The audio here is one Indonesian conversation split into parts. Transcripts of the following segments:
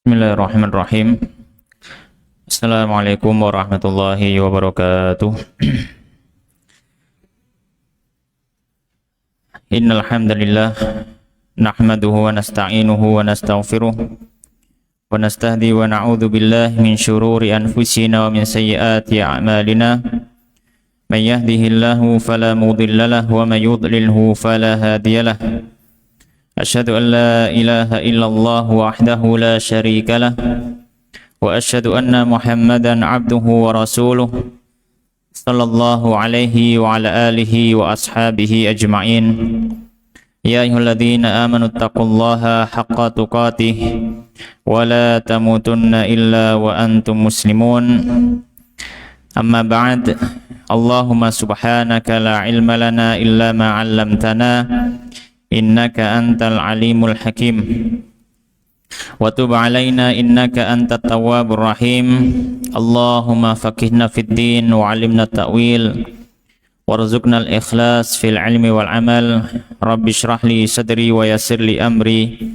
Bismillahirrahmanirrahim. Assalamualaikum warahmatullahi wabarakatuh. Innal hamdalillah nahmaduhu wa nasta'inuhu wa nastaghfiruh wa nastahdi wa na'udzu billahi min syururi anfusina wa min sayyiati a'malina. May yahdihillahu fala mudilla lahu wa may yudlilhu fala hadiyalah. Asyhadu an la ilaha illallah wahdahu la syarika lah wa asyhadu anna Muhammadan abduhu wa rasuluh sallallahu alaihi wa ala alihi wa ashabihi ajma'in. Ya ayyuhalladzina amanu taqullaha haqqa tuqatih wa la tamutunna illa wa antum muslimun. Amma ba'd. Allahumma subhanaka la ilma lana illa ma 'allamtana innaka antal alimul hakim wa tub alaina innaka antat tawwabur rahim. Allahumma faqihna fid din wa 'allimna ta'wil warzuqna al ikhlas fil ilmi wal amal. Rabbi shrah li sadri wa yassir li amri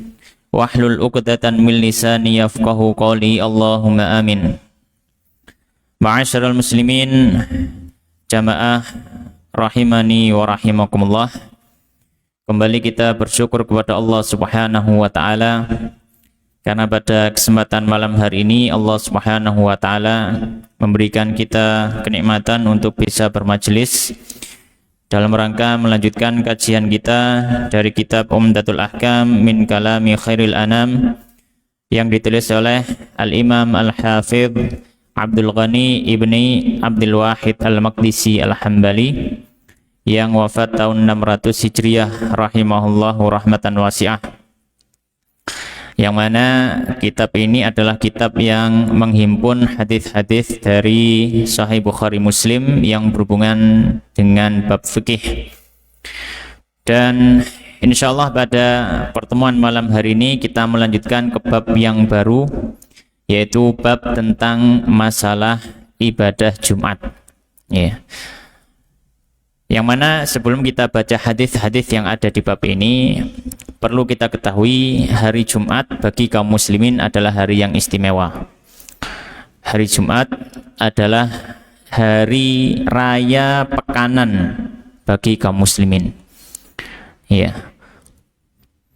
wahlul 'uqdatan min lisani yafqahu qawli. Allahumma amin. Ma'asyiral muslimin, jamaah rahimani wa rahimakumullah. Kembali kita bersyukur kepada Allah Subhanahu wa taala karena pada kesempatan malam hari ini Allah Subhanahu wa taala memberikan kita kenikmatan untuk bisa bermajelis dalam rangka melanjutkan kajian kita dari kitab Umdatul Ahkam min Kalami Khairil Anam yang ditulis oleh Al-Imam Al-Hafidh Abdul Ghani ibni Abdul Wahid Al-Maqdisi Al-Hambali yang wafat tahun 600 Hijriah rahimahullahu rahmatan wasi'ah, yang mana kitab ini adalah kitab yang menghimpun hadis-hadis dari Sahih Bukhari Muslim yang berhubungan dengan bab fikih. Dan insyaallah pada pertemuan malam hari ini kita melanjutkan ke bab yang baru, yaitu bab tentang masalah ibadah Jumat, ya. Yang mana sebelum kita baca hadis-hadis yang ada di bab ini, perlu kita ketahui hari Jumat bagi kaum muslimin adalah hari yang istimewa. Hari Jumat adalah hari raya pekanan bagi kaum muslimin, ya.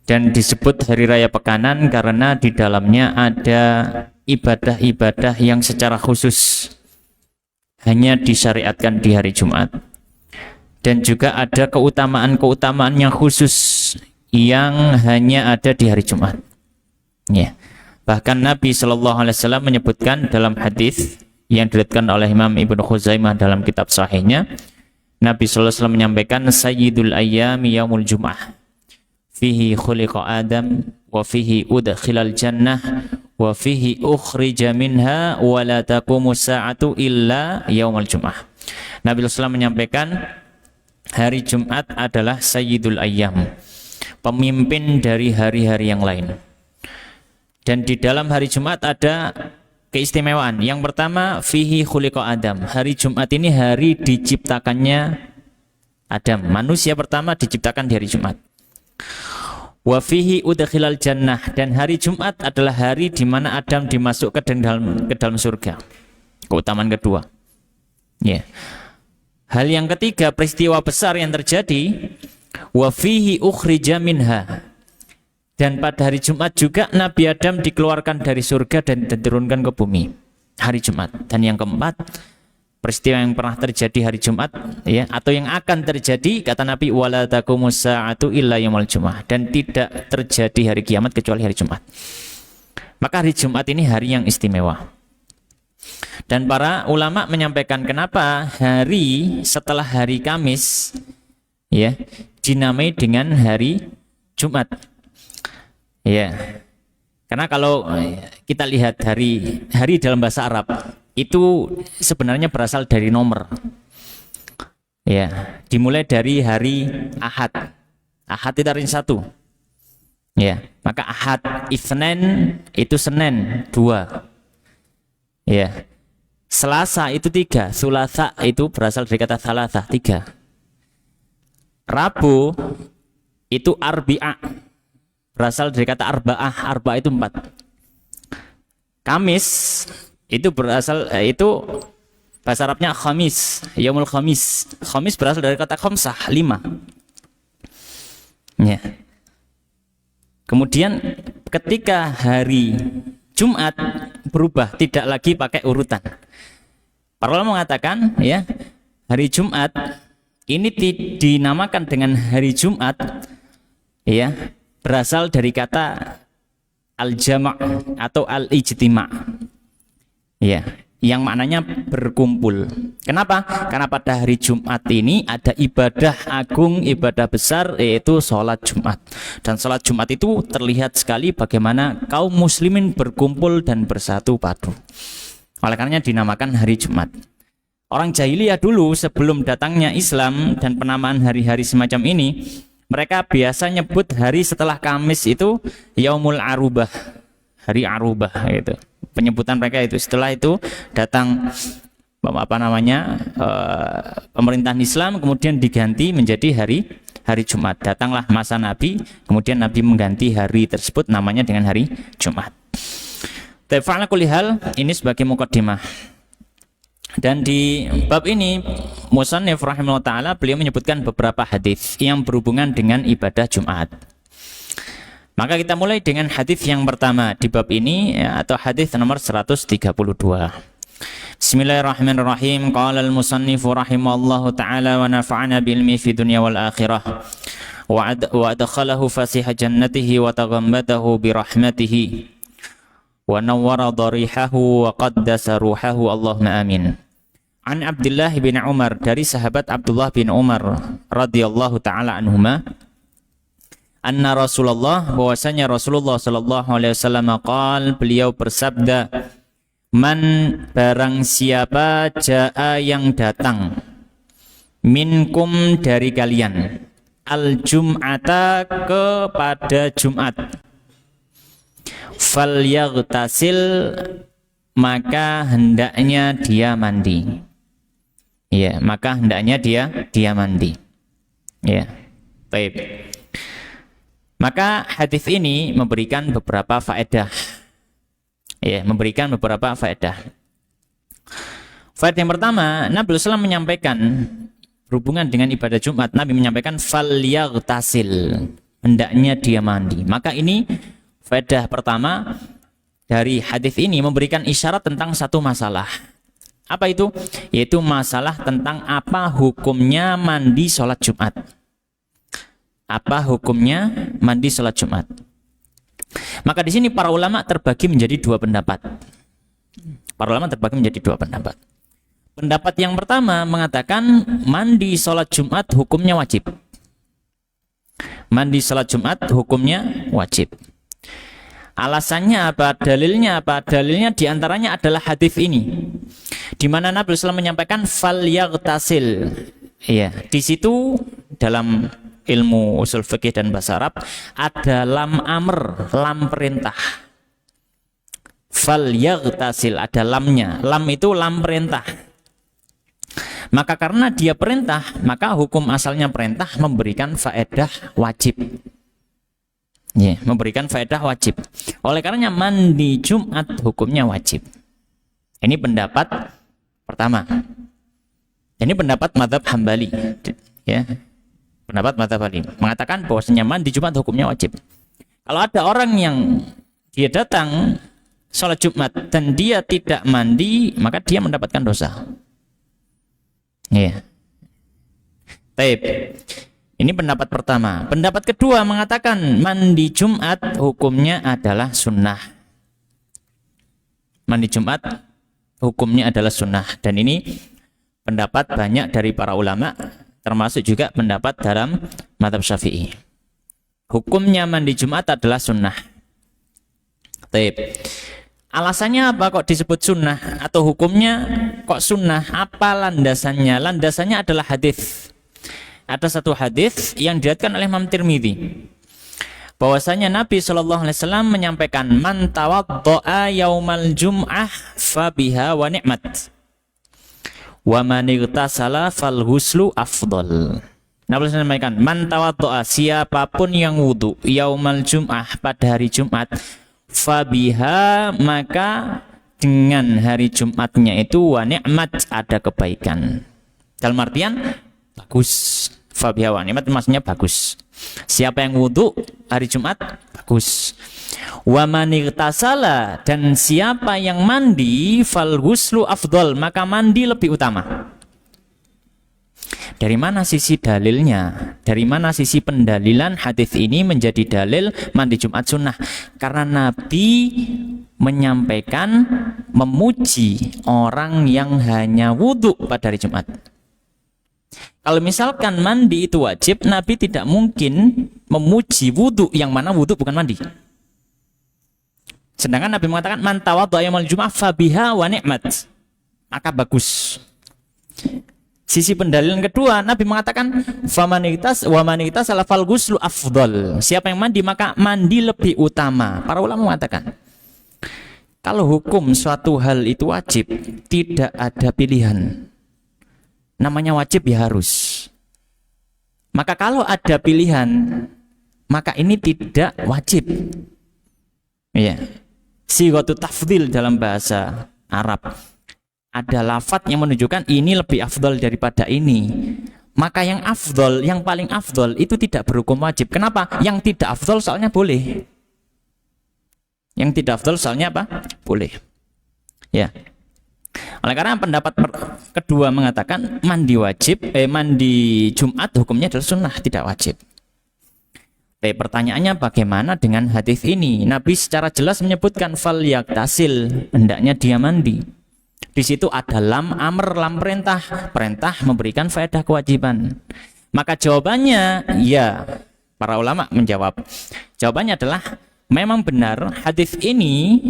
Dan disebut hari raya pekanan karena di dalamnya ada ibadah-ibadah yang secara khusus hanya disyariatkan di hari Jumat. Dan juga ada keutamaan-keutamaan yang khusus yang hanya ada di hari Jumat, ya. Bahkan Nabi SAW menyebutkan dalam hadis yang diriwayatkan oleh Imam Ibnu Khuzaimah dalam kitab sahihnya, Nabi SAW menyampaikan sayyidul ayyami yaumul jum'ah fihi khuliqa Adam wa fihi udkhilal jannah wa fihi ukhrija minha wa la taqumu sa'atu illa yaumul jum'ah. Nabi SAW menyampaikan hari Jumat adalah Sayyidul Ayyam, pemimpin dari hari-hari yang lain. Dan di dalam hari Jumat ada keistimewaan. Yang pertama, fihi khuliqa Adam. Hari Jumat ini hari diciptakannya Adam. Manusia pertama diciptakan di hari Jumat. Wa fihi udkhilal jannah. Dan hari Jumat adalah hari di mana Adam dimasukkan ke dalam surga. Keutamaan kedua, ya. Hal yang ketiga, peristiwa besar yang terjadi, wa fihi ukhrija minha. Dan pada hari Jumat juga Nabi Adam dikeluarkan dari surga dan diturunkan ke bumi. Hari Jumat. Dan yang keempat, peristiwa yang pernah terjadi hari Jumat, ya, atau yang akan terjadi, kata Nabi, wala taqumus sa'atu illa yaumul jum'ah. Dan tidak terjadi hari kiamat kecuali hari Jumat. Maka hari Jumat ini hari yang istimewa. Dan para ulama menyampaikan kenapa hari setelah hari Kamis, ya, dinamai dengan hari Jumat, ya. Karena kalau kita lihat hari dalam bahasa Arab itu sebenarnya berasal dari nomor, ya. Dimulai dari hari Ahad. Ahad itu hari 1, ya. Maka Ahad, Itsnin itu Senin 2, ya. Selasa itu 3, Sulasa itu berasal dari kata salasah, 3. Rabu itu Arbi'a, berasal dari kata arba'ah, arba'ah itu 4. Kamis itu berasal itu bahasa Arabnya khamis, yaumul khamis. Khamis berasal dari kata khamsah, 5. Ya. Kemudian ketika hari Jumat berubah, tidak lagi pakai urutan. Para ulama mengatakan, ya, hari Jumat ini dinamakan dengan hari Jumat, ya, berasal dari kata al-jama' atau al-ijtima', ya, yang maknanya berkumpul. Kenapa? Karena pada hari Jumat ini ada ibadah agung, ibadah besar, yaitu sholat Jumat. Dan sholat Jumat itu terlihat sekali bagaimana kaum muslimin berkumpul dan bersatu padu. Oleh karenanya dinamakan hari Jumat. Orang jahiliyah dulu sebelum datangnya Islam dan penamaan hari-hari semacam ini, mereka biasa nyebut hari setelah Kamis itu Yaumul Arubah, hari Arubah itu. Penyebutan mereka itu. Setelah itu datang pemerintahan Islam, kemudian diganti menjadi hari Jumat. Datanglah masa Nabi, kemudian Nabi mengganti hari tersebut namanya dengan hari Jumat. Ta'ala kulli hal, ini sebagai muqaddimah. Dan di bab ini Musannif rahimahullah ta'ala beliau menyebutkan beberapa hadis yang berhubungan dengan ibadah Jumat. Maka kita mulai dengan hadis yang pertama di bab ini, ya, atau hadis nomor 132. Bismillahirrahmanirrahim. Qala al-musannif rahimallahu ta'ala wa nafa'ana bil ilmi fi dunya wal akhirah wa adkhalahu fasiha jannatihi wa taghammadahu bi rahmatihi wa nawwara dharihahu wa qaddasa ruhahu, Allahumma amin. An Abdullah bin Umar, dari sahabat Abdullah bin Umar radhiyallahu ta'ala anhuma, anna Rasulullah, bahwasanya Rasulullah sallallahu alaihi wasallam qaal, beliau bersabda, man, barang siapa, jaa, yang datang, minkum, dari kalian, al jum'ata, kepada Jumat, fal yaghtasil, maka hendaknya dia mandi. Ya, maka hendaknya dia mandi. Ya. Baik. Maka hadis ini memberikan beberapa faedah. Ya, memberikan beberapa faedah. Faedah yang pertama, Nabi SAW menyampaikan berhubungan dengan ibadah Jumat, Nabi menyampaikan fal yaghtasil, hendaknya dia mandi. Maka ini faedah pertama dari hadis ini memberikan isyarat tentang satu masalah. Apa itu? Yaitu masalah tentang apa hukumnya mandi sholat Jumat. Apa hukumnya mandi sholat Jumat? Maka di sini para ulama terbagi menjadi dua pendapat. Para ulama terbagi menjadi dua pendapat. Pendapat yang pertama mengatakan mandi sholat Jumat hukumnya wajib. Mandi sholat Jumat hukumnya wajib. Alasannya apa? Dalilnya apa? Dalilnya diantaranya adalah hadis ini, di mana Nabi SAW menyampaikan fal yaghtasil. Ya, di situ dalam ilmu usul fikih dan bahasa Arab ada lam amr, lam perintah. Fal yaghtasil, ada lamnya. Lam itu lam perintah. Maka karena dia perintah, maka hukum asalnya perintah memberikan faedah wajib. Ya, memberikan faedah wajib. Oleh karenanya mandi Jumat hukumnya wajib. Ini pendapat pertama. Ini pendapat mazhab Hambali. Ya. Pendapat mazhab Hambali mengatakan bahwasanya mandi Jumat hukumnya wajib. Kalau ada orang yang dia datang sholat Jumat dan dia tidak mandi, maka dia mendapatkan dosa. Ya. Taib. Ini pendapat pertama. Pendapat kedua mengatakan mandi Jumat hukumnya adalah sunnah. Mandi Jumat hukumnya adalah sunnah. Dan ini pendapat banyak dari para ulama, termasuk juga pendapat dalam mazhab Syafi'i. Hukumnya mandi Jumat adalah sunnah. Taib. Alasannya apa kok disebut sunnah? Atau hukumnya kok sunnah? Apa landasannya? Landasannya adalah hadis. Ada satu hadis yang diriwayatkan oleh Imam Tirmidzi, bahwasanya Nabi SAW menyampaikan man tawaddo'a yaumal jum'ah fabiha wa ni'mat wa man igtasala fal huslu afdal. Nabi SAW menyampaikan man tawaddo'a, siapapun yang wudu yaumal jum'ah, pada hari Jumat, fabiha, maka dengan hari Jumatnya itu wa ni'mat, ada kebaikan. Dalam artian bagus. Fabiha wa ni'mat maksudnya bagus. Siapa yang wudu hari Jumat, bagus. Wa man igtasala, dan siapa yang mandi, fal ghuslu afdal, maka mandi lebih utama. Dari mana sisi dalilnya? Dari mana sisi pendalilan hadis ini menjadi dalil mandi Jumat sunnah? Karena Nabi menyampaikan, memuji orang yang hanya wudhu pada hari Jumat. Kalau misalkan mandi itu wajib, Nabi tidak mungkin memuji wudhu yang mana wudhu bukan mandi. Sedangkan Nabi mengatakan man tawaddo'a yaumal jum'ah fabiha wa ni'mat, maka bagus. Sisi pendalilan kedua, Nabi mengatakan famanitas wa manitas alafal ghuslu afdal. Siapa yang mandi maka mandi lebih utama. Para ulama mengatakan kalau hukum suatu hal itu wajib, tidak ada pilihan. Namanya wajib ya harus. Maka kalau ada pilihan, maka ini tidak wajib. Iya. Sighatu tafdhil dalam bahasa Arab. Ada lafadz yang menunjukkan ini lebih afdol daripada ini. Maka yang afdol, yang paling afdol itu tidak berhukum wajib. Kenapa? Yang tidak afdol soalnya boleh. Yang tidak afdol soalnya apa? Boleh. Ya. Oleh karena pendapat kedua mengatakan mandi wajib, mandi Jumat hukumnya adalah sunnah, tidak wajib. Pertanyaannya bagaimana dengan hadis ini? Nabi secara jelas menyebutkan fal yaktasil, hendaknya dia mandi. Di situ ada lam amr, lam perintah. Perintah memberikan faedah kewajiban. Maka jawabannya, ya, para ulama menjawab. Jawabannya adalah memang benar hadis ini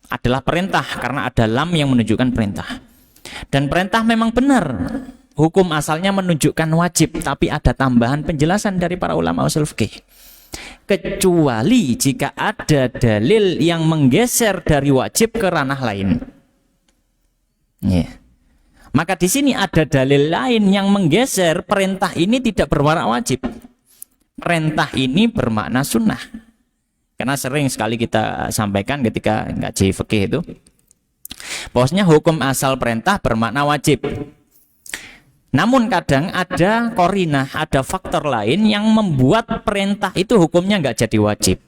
adalah perintah karena ada lam yang menunjukkan perintah. Dan perintah memang benar. Hukum asalnya menunjukkan wajib, tapi ada tambahan penjelasan dari para ulama ushul fikih. Kecuali jika ada dalil yang menggeser dari wajib ke ranah lain. Yeah. Maka di sini ada dalil lain yang menggeser perintah ini tidak bermakna wajib. Perintah ini bermakna sunnah. Karena sering sekali kita sampaikan ketika ngaji fikih itu, bahwasanya hukum asal perintah bermakna wajib. Namun kadang ada korinah, ada faktor lain yang membuat perintah itu hukumnya nggak jadi wajib.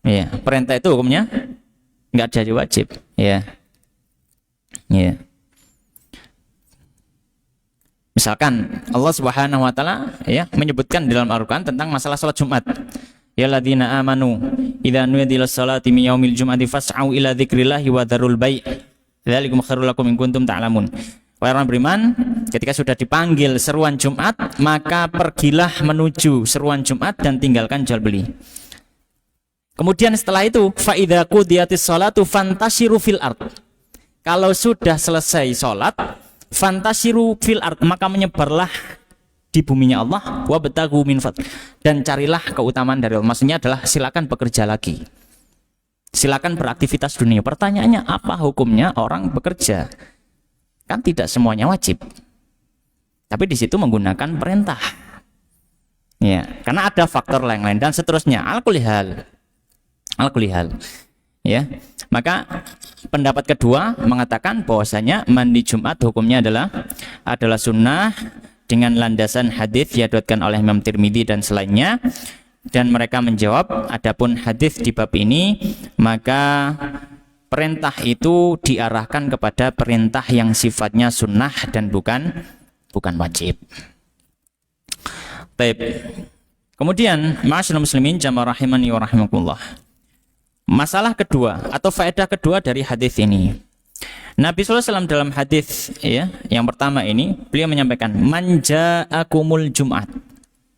Yeah. Perintah itu hukumnya nggak jadi wajib. Ya. Yeah. Ya. Misalkan Allah Subhanahu wa taala ya menyebutkan di dalam Al-Qur'an tentang masalah salat Jumat. Ya ladzina amanu idza nudiya lis-salati min yaumil jum'ati fas'au ila dzikrillahi wa dzarul bai'. Dzalikum khairul lakum in kuntum ta'lamun. Wahai orang beriman, ketika sudah dipanggil seruan Jumat, maka pergilah menuju seruan Jumat dan tinggalkan jual beli. Kemudian setelah itu fa idza qudiyatis shalatu fantashiru fil ard. Kalau sudah selesai sholat, fantasiru fil ard, maka menyebarlah di buminya Allah, wabtaghu min fadl, dan carilah keutamaan dari Allah. Maksudnya adalah silakan bekerja lagi, silakan beraktivitas dunia. Pertanyaannya apa hukumnya orang bekerja? Kan tidak semuanya wajib, tapi di situ menggunakan perintah. Ya, karena ada faktor lain-lain dan seterusnya. Al-kulihal. Ya, maka pendapat kedua mengatakan bahwasanya mandi Jumat hukumnya adalah sunnah dengan landasan hadis yang diriwayatkan oleh Imam Tirmidzi dan selainnya. Dan mereka menjawab, adapun hadis di bab ini maka perintah itu diarahkan kepada perintah yang sifatnya sunnah dan bukan wajib. Baik. Kemudian, ma'asyiral muslimin jamaah rahimani wa rahimakumullah. Masalah kedua atau faedah kedua dari hadis ini, Nabi SAW dalam hadis ya, yang pertama ini beliau menyampaikan man ja'akumul jum'at.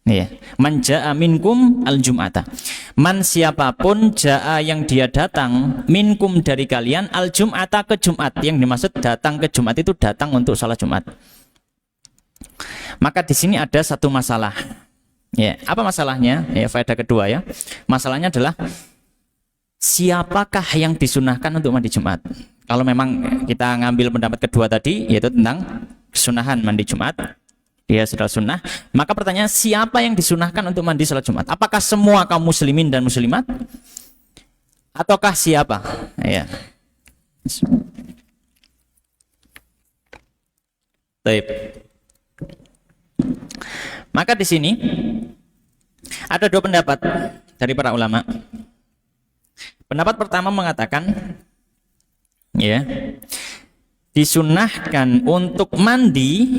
Ya, man ja'a minkum al jum'ata. Man siapapun ja'a yang dia datang minkum dari kalian al jum'ata ke Jumat. Yang dimaksud datang ke Jumat itu datang untuk salat Jumat. Maka di sini ada satu masalah. Ya, apa masalahnya? Ya, faedah kedua ya. Masalahnya adalah siapakah yang disunahkan untuk mandi Jumat? Kalau memang kita ngambil pendapat kedua tadi, yaitu tentang kesunahan mandi Jumat, dia sudah sunnah, maka pertanyaan siapa yang disunahkan untuk mandi salat Jumat? Apakah semua kaum muslimin dan muslimat? ataukah siapa? Ya. Baik. Maka di sini ada dua pendapat dari para ulama. Pendapat pertama mengatakan, ya, disunahkan untuk mandi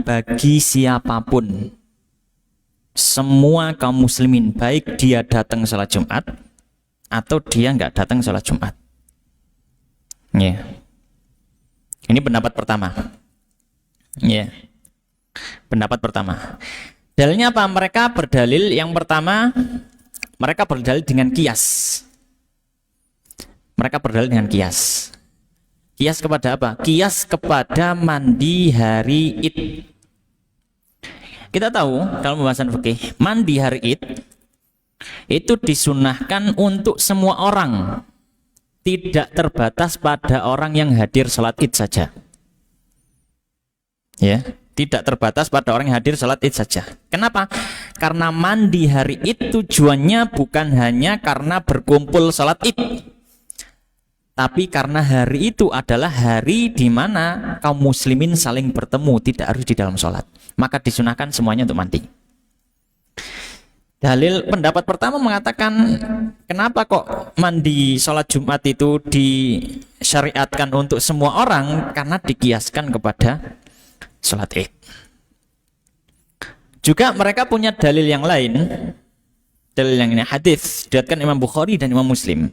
bagi siapapun, semua kaum muslimin, baik dia datang sholat Jumat atau dia nggak datang sholat Jumat. Ya. Ini pendapat pertama. Ya. Pendapat pertama. Dalilnya apa? Mereka berdalil yang pertama, mereka berdalil dengan kias. Mereka berdalil dengan kias. Kias kepada apa? Kias kepada mandi hari Id. Kita tahu dalam pembahasan fikih, mandi hari Id itu disunahkan untuk semua orang, tidak terbatas pada orang yang hadir sholat Id saja. Ya, tidak terbatas pada orang yang hadir sholat Id saja. Kenapa? Karena mandi hari Id tujuannya bukan hanya karena berkumpul sholat Id, tapi karena hari itu adalah hari di mana kaum muslimin saling bertemu, tidak harus di dalam sholat. Maka disunahkan semuanya untuk mandi. Dalil pendapat pertama mengatakan, kenapa kok mandi sholat Jumat itu disyariatkan untuk semua orang? Karena dikiaskan kepada sholat Id. Juga mereka punya dalil yang lain. Dalil yang ini hadis diriwayatkan Imam Bukhari dan Imam Muslim.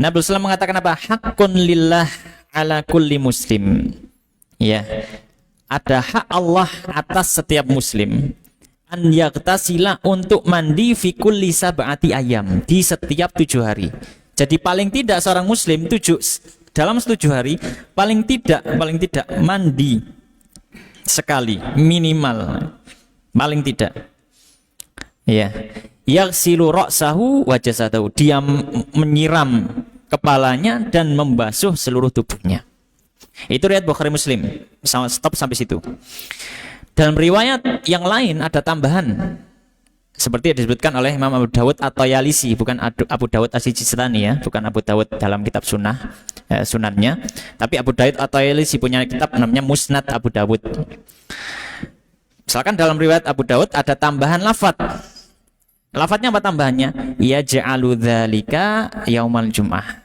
Nabi SAW mengatakan apa? Haqqun lillah ala kulli muslim. Ya, ada hak Allah atas setiap muslim, an yaghtasila, untuk mandi fi kulli sab'ati ayam, di setiap 7 hari. Jadi paling tidak seorang muslim dalam 7 hari paling tidak mandi sekali, minimal, paling tidak. Ya, yaghsilu ra'sahu wa jasadahu, dia menyiram kepalanya dan membasuh seluruh tubuhnya. Itu riwayat Bukhari Muslim. Stop sampai situ. Dalam riwayat yang lain ada tambahan, seperti yang disebutkan oleh Imam Abu Dawud atau Yalisi, bukan Abu Dawud As-Sijistani ya, bukan Abu Dawud dalam kitab sunannya, tapi Abu Dawud atau Yalisi punya kitab namanya Musnad Abu Dawud. Misalkan dalam riwayat Abu Dawud ada tambahan lafaz. Lafadznya apa tambahannya? Ya ja'alu dzalika yaumal jum'ah.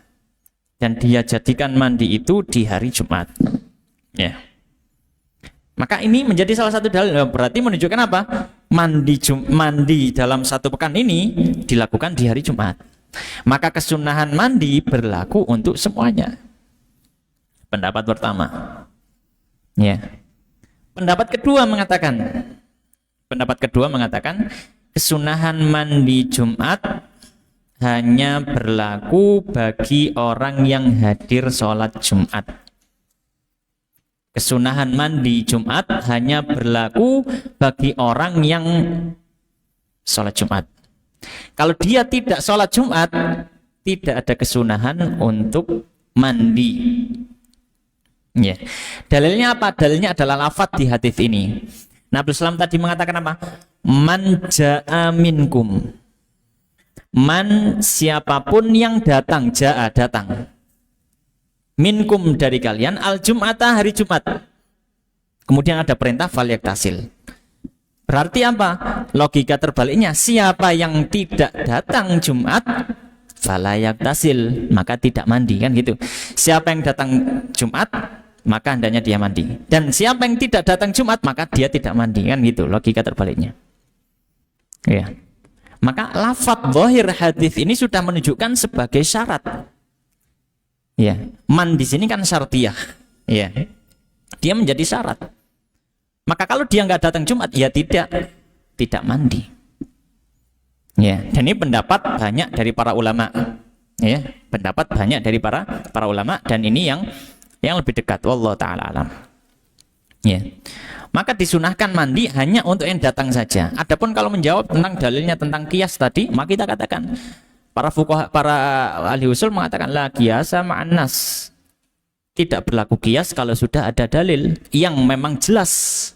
Dan dia jadikan mandi itu di hari Jumat. Ya. Maka ini menjadi salah satu dalil, berarti menunjukkan apa? Mandi dalam satu pekan ini dilakukan di hari Jumat. Maka kesunahan mandi berlaku untuk semuanya. Pendapat pertama. Ya. Pendapat kedua mengatakan kesunahan mandi Jumat hanya berlaku bagi orang yang hadir sholat Jumat. Kesunahan mandi Jumat hanya berlaku bagi orang yang sholat Jumat. Kalau dia tidak sholat Jumat, tidak ada kesunahan untuk mandi. Ya. Dalilnya apa? Dalilnya adalah lafaz di hadis ini. Nabi SAW tadi mengatakan apa? Man ja'a minkum. Man, siapapun yang datang, ja'a, datang. Minkum, dari kalian, al-jum'ata, hari Jumat. Kemudian ada perintah falyaktasil. Berarti apa? Logika terbaliknya, siapa yang tidak datang Jumat, falyaktasil, maka tidak mandi, kan gitu. Siapa yang datang Jumat, maka hendaknya dia mandi. Dan siapa yang tidak datang Jumat, maka dia tidak mandi, kan gitu logika terbaliknya. Ya. Maka lafadz zahir hadis ini sudah menunjukkan sebagai syarat. Ya, man di sini kan syartiyah. Ya. Dia menjadi syarat. Maka kalau dia nggak datang Jumat, ya tidak mandi. Ya, dan ini pendapat banyak dari para ulama. Ya, pendapat banyak dari para ulama, dan ini yang lebih dekat, wallahu taala alam. Ya. Maka disunahkan mandi hanya untuk yang datang saja. Adapun kalau menjawab tentang dalilnya tentang kias tadi, maka kita katakan para fuqaha, para ahli usul mengatakan la qiyasa ma'an nas. Tidak berlaku kias kalau sudah ada dalil yang memang jelas.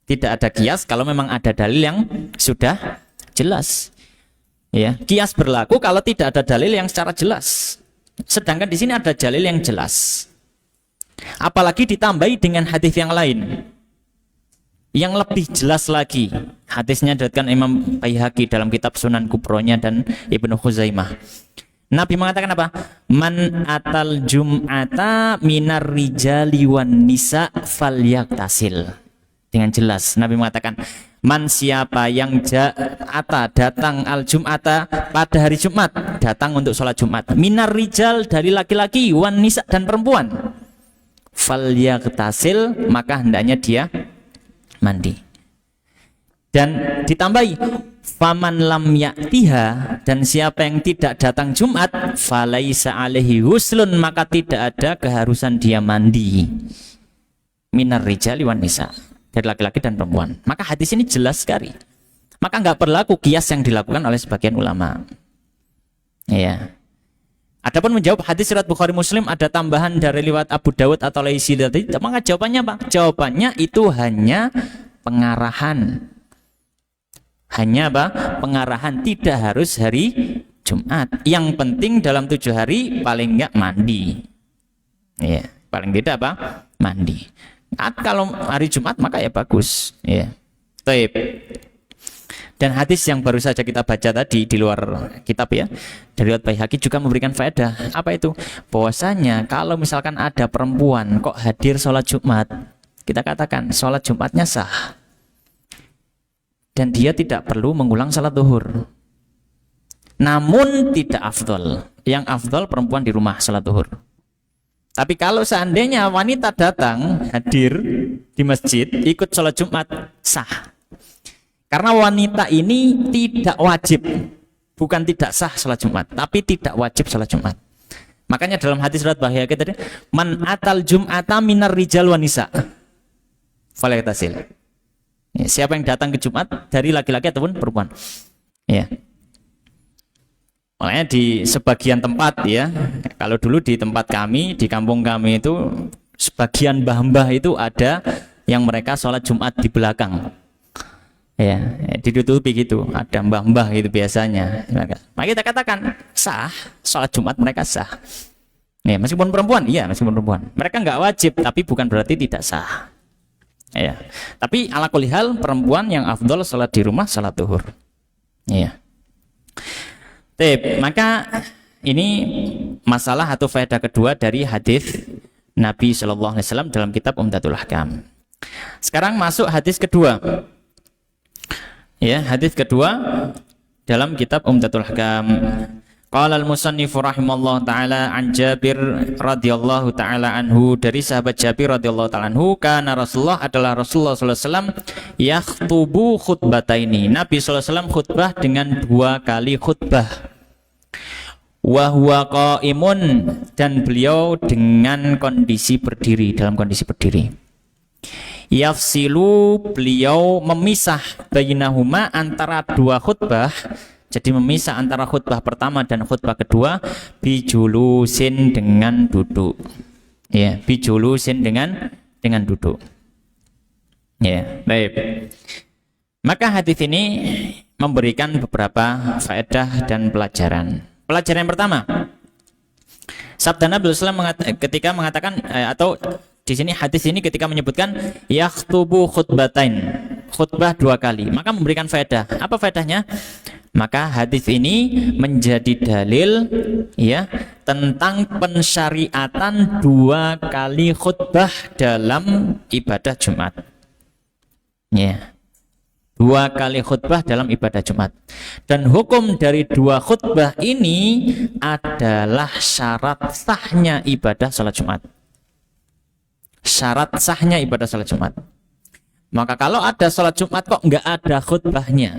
Tidak ada kias kalau memang ada dalil yang sudah jelas. Ya, kias berlaku kalau tidak ada dalil yang secara jelas. Sedangkan di sini ada dalil yang jelas. Apalagi ditambahi dengan hadis yang lain yang lebih jelas lagi. Hadisnya diriwayatkan Imam Baihaqi dalam kitab Sunan Kubronya dan Ibnu Khuzaimah. Nabi mengatakan apa? Man atal jum'ata minar rijali wan nisa falyaktasil. Dengan jelas Nabi mengatakan, man siapa yang datang al jum'ata pada hari Jumat, datang untuk sholat Jumat, minar rijal dari laki-laki, wan nisa dan perempuan, falyaktasil, maka hendaknya dia mandi. Dan ditambahi, faman lam ya'tiha, dan siapa yang tidak datang Jumat, falaisa alaihi huslun, maka tidak ada keharusan dia mandi. Minar rijali wan nisa, dari laki-laki dan perempuan. Maka hadis ini jelas sekali. Maka nggak berlaku kias yang dilakukan oleh sebagian ulama. Ya. Adapun menjawab hadis riwayat Bukhari Muslim ada tambahan dari riwayat Abu Dawud atau Laisi tadi, maka jawabannya apa? Jawabannya itu hanya pengarahan. Hanya apa? Pengarahan, tidak harus hari Jumat. Yang penting dalam 7 hari paling enggak mandi. Ya, paling tidak apa? Mandi. Kalau hari Jumat maka ya bagus. Ya. Taib. Dan hadis yang baru saja kita baca tadi di luar kitab ya, dari riwayat Baihaqi juga memberikan faedah. Apa itu? Bahwasanya kalau misalkan ada perempuan kok hadir sholat Jumat, kita katakan sholat Jumatnya sah. Dan dia tidak perlu mengulang salat zuhur. Namun tidak afdol. Yang afdol perempuan di rumah salat zuhur. Tapi kalau seandainya wanita datang hadir di masjid ikut sholat Jumat, sah. Karena wanita ini tidak wajib, bukan tidak sah sholat Jumat, tapi tidak wajib sholat Jumat. Makanya dalam hadis riwayat Baihaqi tadi, man atal jum'ata minar rijal wan nisa falyaktasil. Ya, siapa yang datang ke Jumat dari laki-laki ataupun perempuan. Ya. Makanya di sebagian tempat ya, kalau dulu di tempat kami, di kampung kami itu sebagian mbah-mbah itu ada yang mereka sholat Jumat di belakang. Ya, ditutupi gitu, ada mbah-mbah gitu biasanya. Maka kita katakan sah, sholat Jumat mereka sah. Ya, meskipun perempuan, iya meskipun perempuan. Mereka nggak wajib, tapi bukan berarti tidak sah. Ya, tapi ala kulli hal perempuan yang afdol sholat di rumah sholat zuhur. Ya. Maka ini masalah atau faedah kedua dari hadis Nabi Shallallahu Alaihi Wasallam dalam kitab Umdatul Ahkam. Sekarang masuk hadis kedua. Ya, hadis kedua dalam kitab Umdatul Ahkam. Qala al-musannif rahimallahu taala an Jabir radhiyallahu taala anhu, dari sahabat Jabir radhiyallahu taala anhu, kana Rasulullah adalah Rasulullah sallallahu alaihi wasallam yakhutubu khutbataini. Nabi sallallahu alaihi wasallam khutbah dengan 2 kali khutbah. Wa huwa qaimun, dan beliau dengan kondisi berdiri, dalam kondisi berdiri. Yafsilu, beliau memisah bainahuma, antara 2 khutbah. Jadi memisah antara khutbah pertama dan khutbah kedua, bijulusin, dengan duduk. Ya, bijulusin dengan duduk. Ya, baik. Maka hadis ini memberikan beberapa faedah dan pelajaran. Pelajaran yang pertama, sabda Nabi sallallahu alaihi wasallam ketika mengatakan atau di sini hadis ini ketika menyebutkan yakhtubu khutbatain, khutbah 2 kali, maka memberikan faedah. Apa faedahnya? Maka hadis ini menjadi dalil ya tentang pensyariatan 2 kali khutbah dalam ibadah Jumat. Ya. 2 kali khutbah dalam ibadah Jumat. Dan hukum dari 2 khutbah ini adalah syarat sahnya ibadah salat Jumat. Syarat sahnya ibadah salat Jumat. Maka kalau ada salat Jumat kok nggak ada khutbahnya,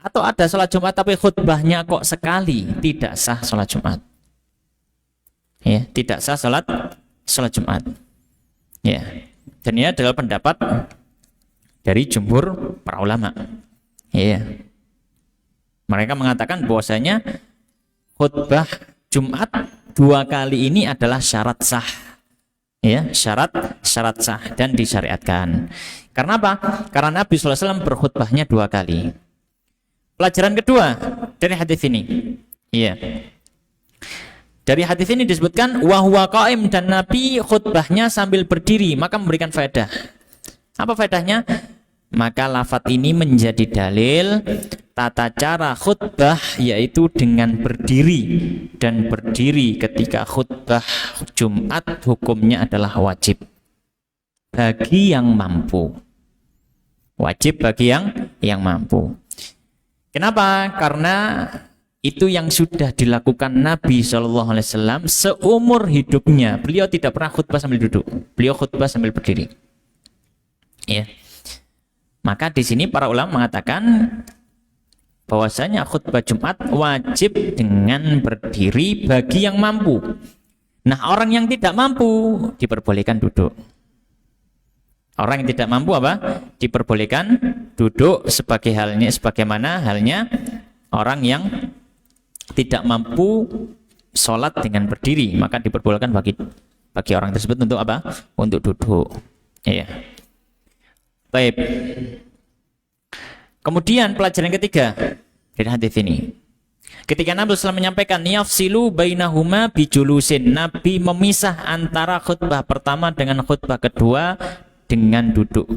atau ada salat Jumat tapi khutbahnya kok sekali, tidak sah salat Jumat. Ya, tidak sah salat Jumat. Ya. Dan ini adalah pendapat dari jumhur para ulama. Ya. Mereka mengatakan bahwasanya khutbah Jumat 2 kali ini adalah syarat sah. Ya, syarat sah dan disyariatkan. Karena apa? Karena Nabi sallallahu alaihi wasallam berkhutbahnya 2 kali. Pelajaran kedua dari hadis ini. Iya. Dari hadis ini disebutkan wa huwa qaim, dan Nabi khutbahnya sambil berdiri, maka memberikan faedah. Apa faedahnya? Maka lafaz ini menjadi dalil tata cara khutbah yaitu dengan berdiri, dan berdiri ketika khutbah Jumat hukumnya adalah wajib bagi yang mampu. Wajib bagi yang mampu. Kenapa? Karena itu yang sudah dilakukan Nabi SAW seumur hidupnya. Beliau tidak pernah khutbah sambil duduk. Beliau khutbah sambil berdiri. Ya. Maka di sini para ulama mengatakan bahwasanya khutbah Jumat wajib dengan berdiri bagi yang mampu. Nah, orang yang tidak mampu diperbolehkan duduk. Orang yang tidak mampu apa? Diperbolehkan duduk sebagaimana halnya orang yang tidak mampu sholat dengan berdiri, maka diperbolehkan bagi orang tersebut untuk apa? Untuk duduk. Iya. Baik. Kemudian pelajaran ketiga dari hadis ini. Ketika Nabi SAW menyampaikan yafsilu bainahuma bijulusin, Nabi memisah antara khutbah pertama dengan khutbah kedua dengan duduk.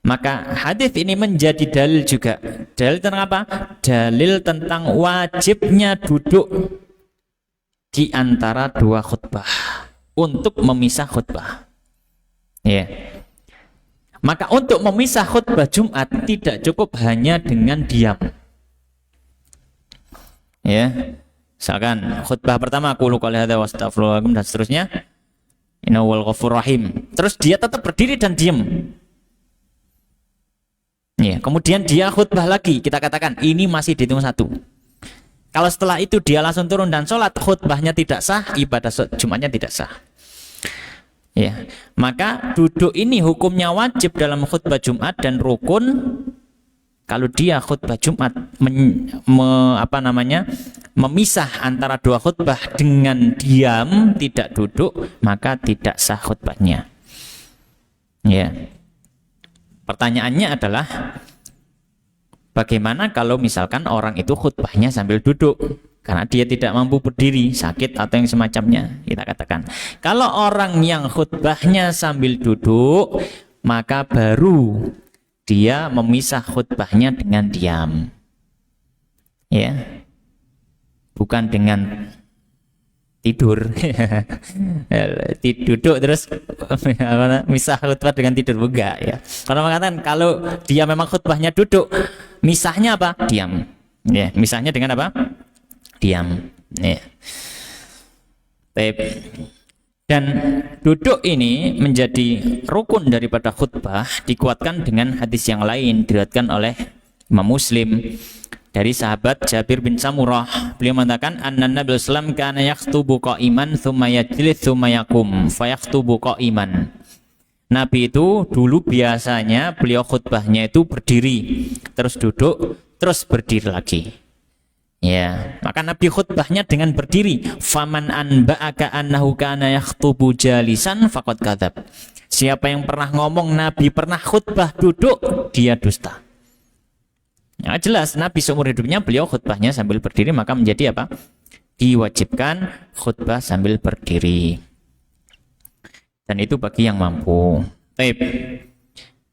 Maka hadis ini menjadi dalil juga. Dalil tentang apa? Dalil tentang wajibnya duduk di antara dua khutbah untuk memisah khutbah. Ya. Maka untuk memisah khutbah Jumat tidak cukup hanya dengan diam. Ya. Misalkan khutbah pertama qulu qouli hadza wastaghfirullahaladzim dan seterusnya. Innahu wal ghafurur rahim. Terus dia tetap berdiri dan diam. Ya, kemudian dia khutbah lagi, kita katakan ini masih dihitung satu. Kalau setelah itu dia langsung turun dan sholat, khutbahnya tidak sah, ibadah Jumatnya tidak sah. Ya, maka duduk ini hukumnya wajib dalam khutbah Jumat dan rukun. Kalau dia khutbah Jumat memisah antara dua khutbah dengan diam, tidak duduk, maka tidak sah khutbahnya. Ya. Pertanyaannya adalah bagaimana kalau misalkan orang itu khutbahnya sambil duduk karena dia tidak mampu berdiri, sakit atau yang semacamnya, kita katakan. Kalau orang yang khutbahnya sambil duduk, maka baru dia memisah khutbahnya dengan diam. Ya. Bukan dengan tidur. Duduk terus misah khutbah dengan tidur, enggak ya. Karena mengatakan kalau dia memang khutbahnya duduk, misahnya apa? Diam. Ya, misahnya dengan apa? Diam. Ya. Dan duduk ini menjadi rukun daripada khutbah, dikuatkan dengan hadis yang lain diriwayatkan oleh Imam Muslim dari sahabat Jabir bin Samurah. Beliau mengatakan anna Nabi sallallahu alaihi wasallam kana yakhutubu qa'iman tsumma yajlis tsumma yaqum fayakhutubu qa'iman. Nabi itu dulu biasanya beliau khutbahnya itu berdiri, terus duduk, terus berdiri lagi. Ya, maka Nabi khutbahnya dengan berdiri. Faman anba'aka annahu kana yakhutubu jalisan faqad kadzab. Siapa yang pernah ngomong Nabi pernah khutbah duduk, dia dusta. Ya, jelas Nabi seumur hidupnya beliau khutbahnya sambil berdiri, maka menjadi apa? Diwajibkan khutbah sambil berdiri. Dan itu bagi yang mampu. Baik.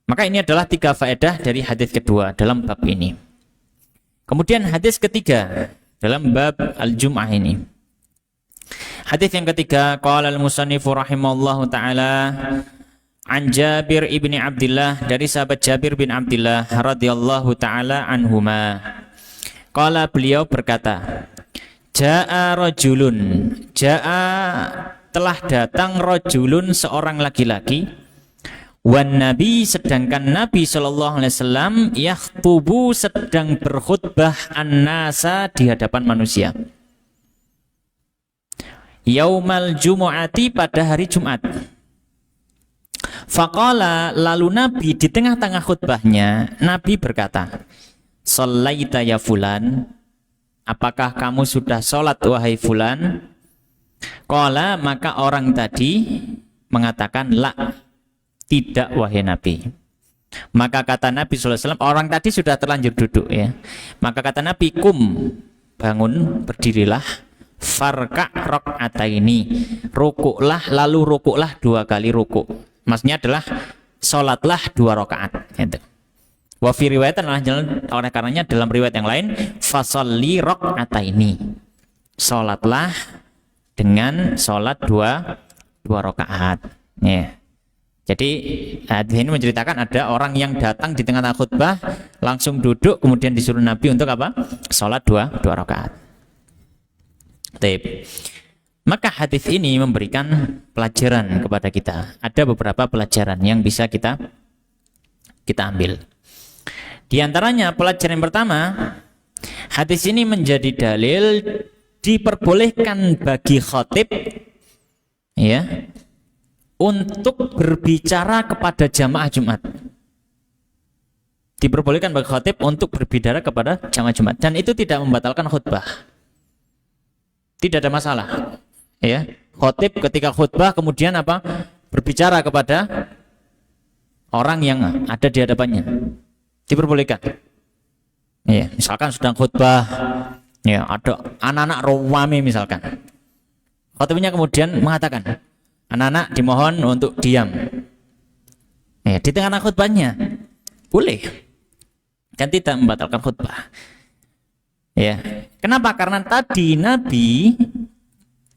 Maka ini adalah 3 faedah dari hadis kedua dalam bab ini. Kemudian hadis ketiga dalam bab al-Jum'ah ini. Hadis yang ketiga, qala al-musannifu rahimallahu taala an Jabir ibni Abdullah, dari sahabat Jabir bin Abdullah radhiyallahu taala anhuma. Qala, beliau berkata, jaa rajulun, telah datang rajulun, seorang laki-laki, wan nabi, sedangkan Nabi sallallahu alaihi wasallam yakhtubu, sedang berkhutbah an-nasa, di hadapan manusia. Yaumal jumu'ati, pada hari Jumat. Faqala, lalu Nabi di tengah-tengah khutbahnya Nabi berkata, shallaita ya fulan, apakah kamu sudah sholat wahai fulan? Qala, maka orang tadi mengatakan la, tidak wahai Nabi. Maka kata Nabi sallallahu alaihi wasallam, orang tadi sudah terlanjur duduk ya. Maka kata Nabi, kum, bangun, berdirilah, farka rakaataini, rukuklah, lalu rukuklah 2 kali rukuk. Maksudnya adalah salatlah 2 rakaat gitu. Wa fi riwayatan, oleh karenanya dalam riwayat yang lain, fasalli rakaataini, salatlah dengan salat 2 rakaat ya. Jadi hadis ini menceritakan ada orang yang datang di tengah-tengah khutbah, langsung duduk, kemudian disuruh Nabi untuk apa? Salat 2 rakaat. Maka hadis ini memberikan pelajaran kepada kita. Ada beberapa pelajaran yang bisa kita ambil. Di antaranya pelajaran yang pertama, hadis ini menjadi dalil diperbolehkan bagi khatib ya untuk berbicara kepada jamaah Jumat. Diperbolehkan bagi khatib untuk berbicara kepada jamaah Jumat, dan itu tidak membatalkan khutbah. Tidak ada masalah. Ya, khatib ketika khutbah kemudian apa? Berbicara kepada orang yang ada di hadapannya. Diperbolehkan. Ya, misalkan sedang khutbah, ya ada anak-anak ramai misalkan. Khatibnya kemudian mengatakan, anak-anak dimohon untuk diam. Ya, di tengah khutbahnya boleh, dan tidak membatalkan khutbah. Ya, kenapa? Karena tadi Nabi,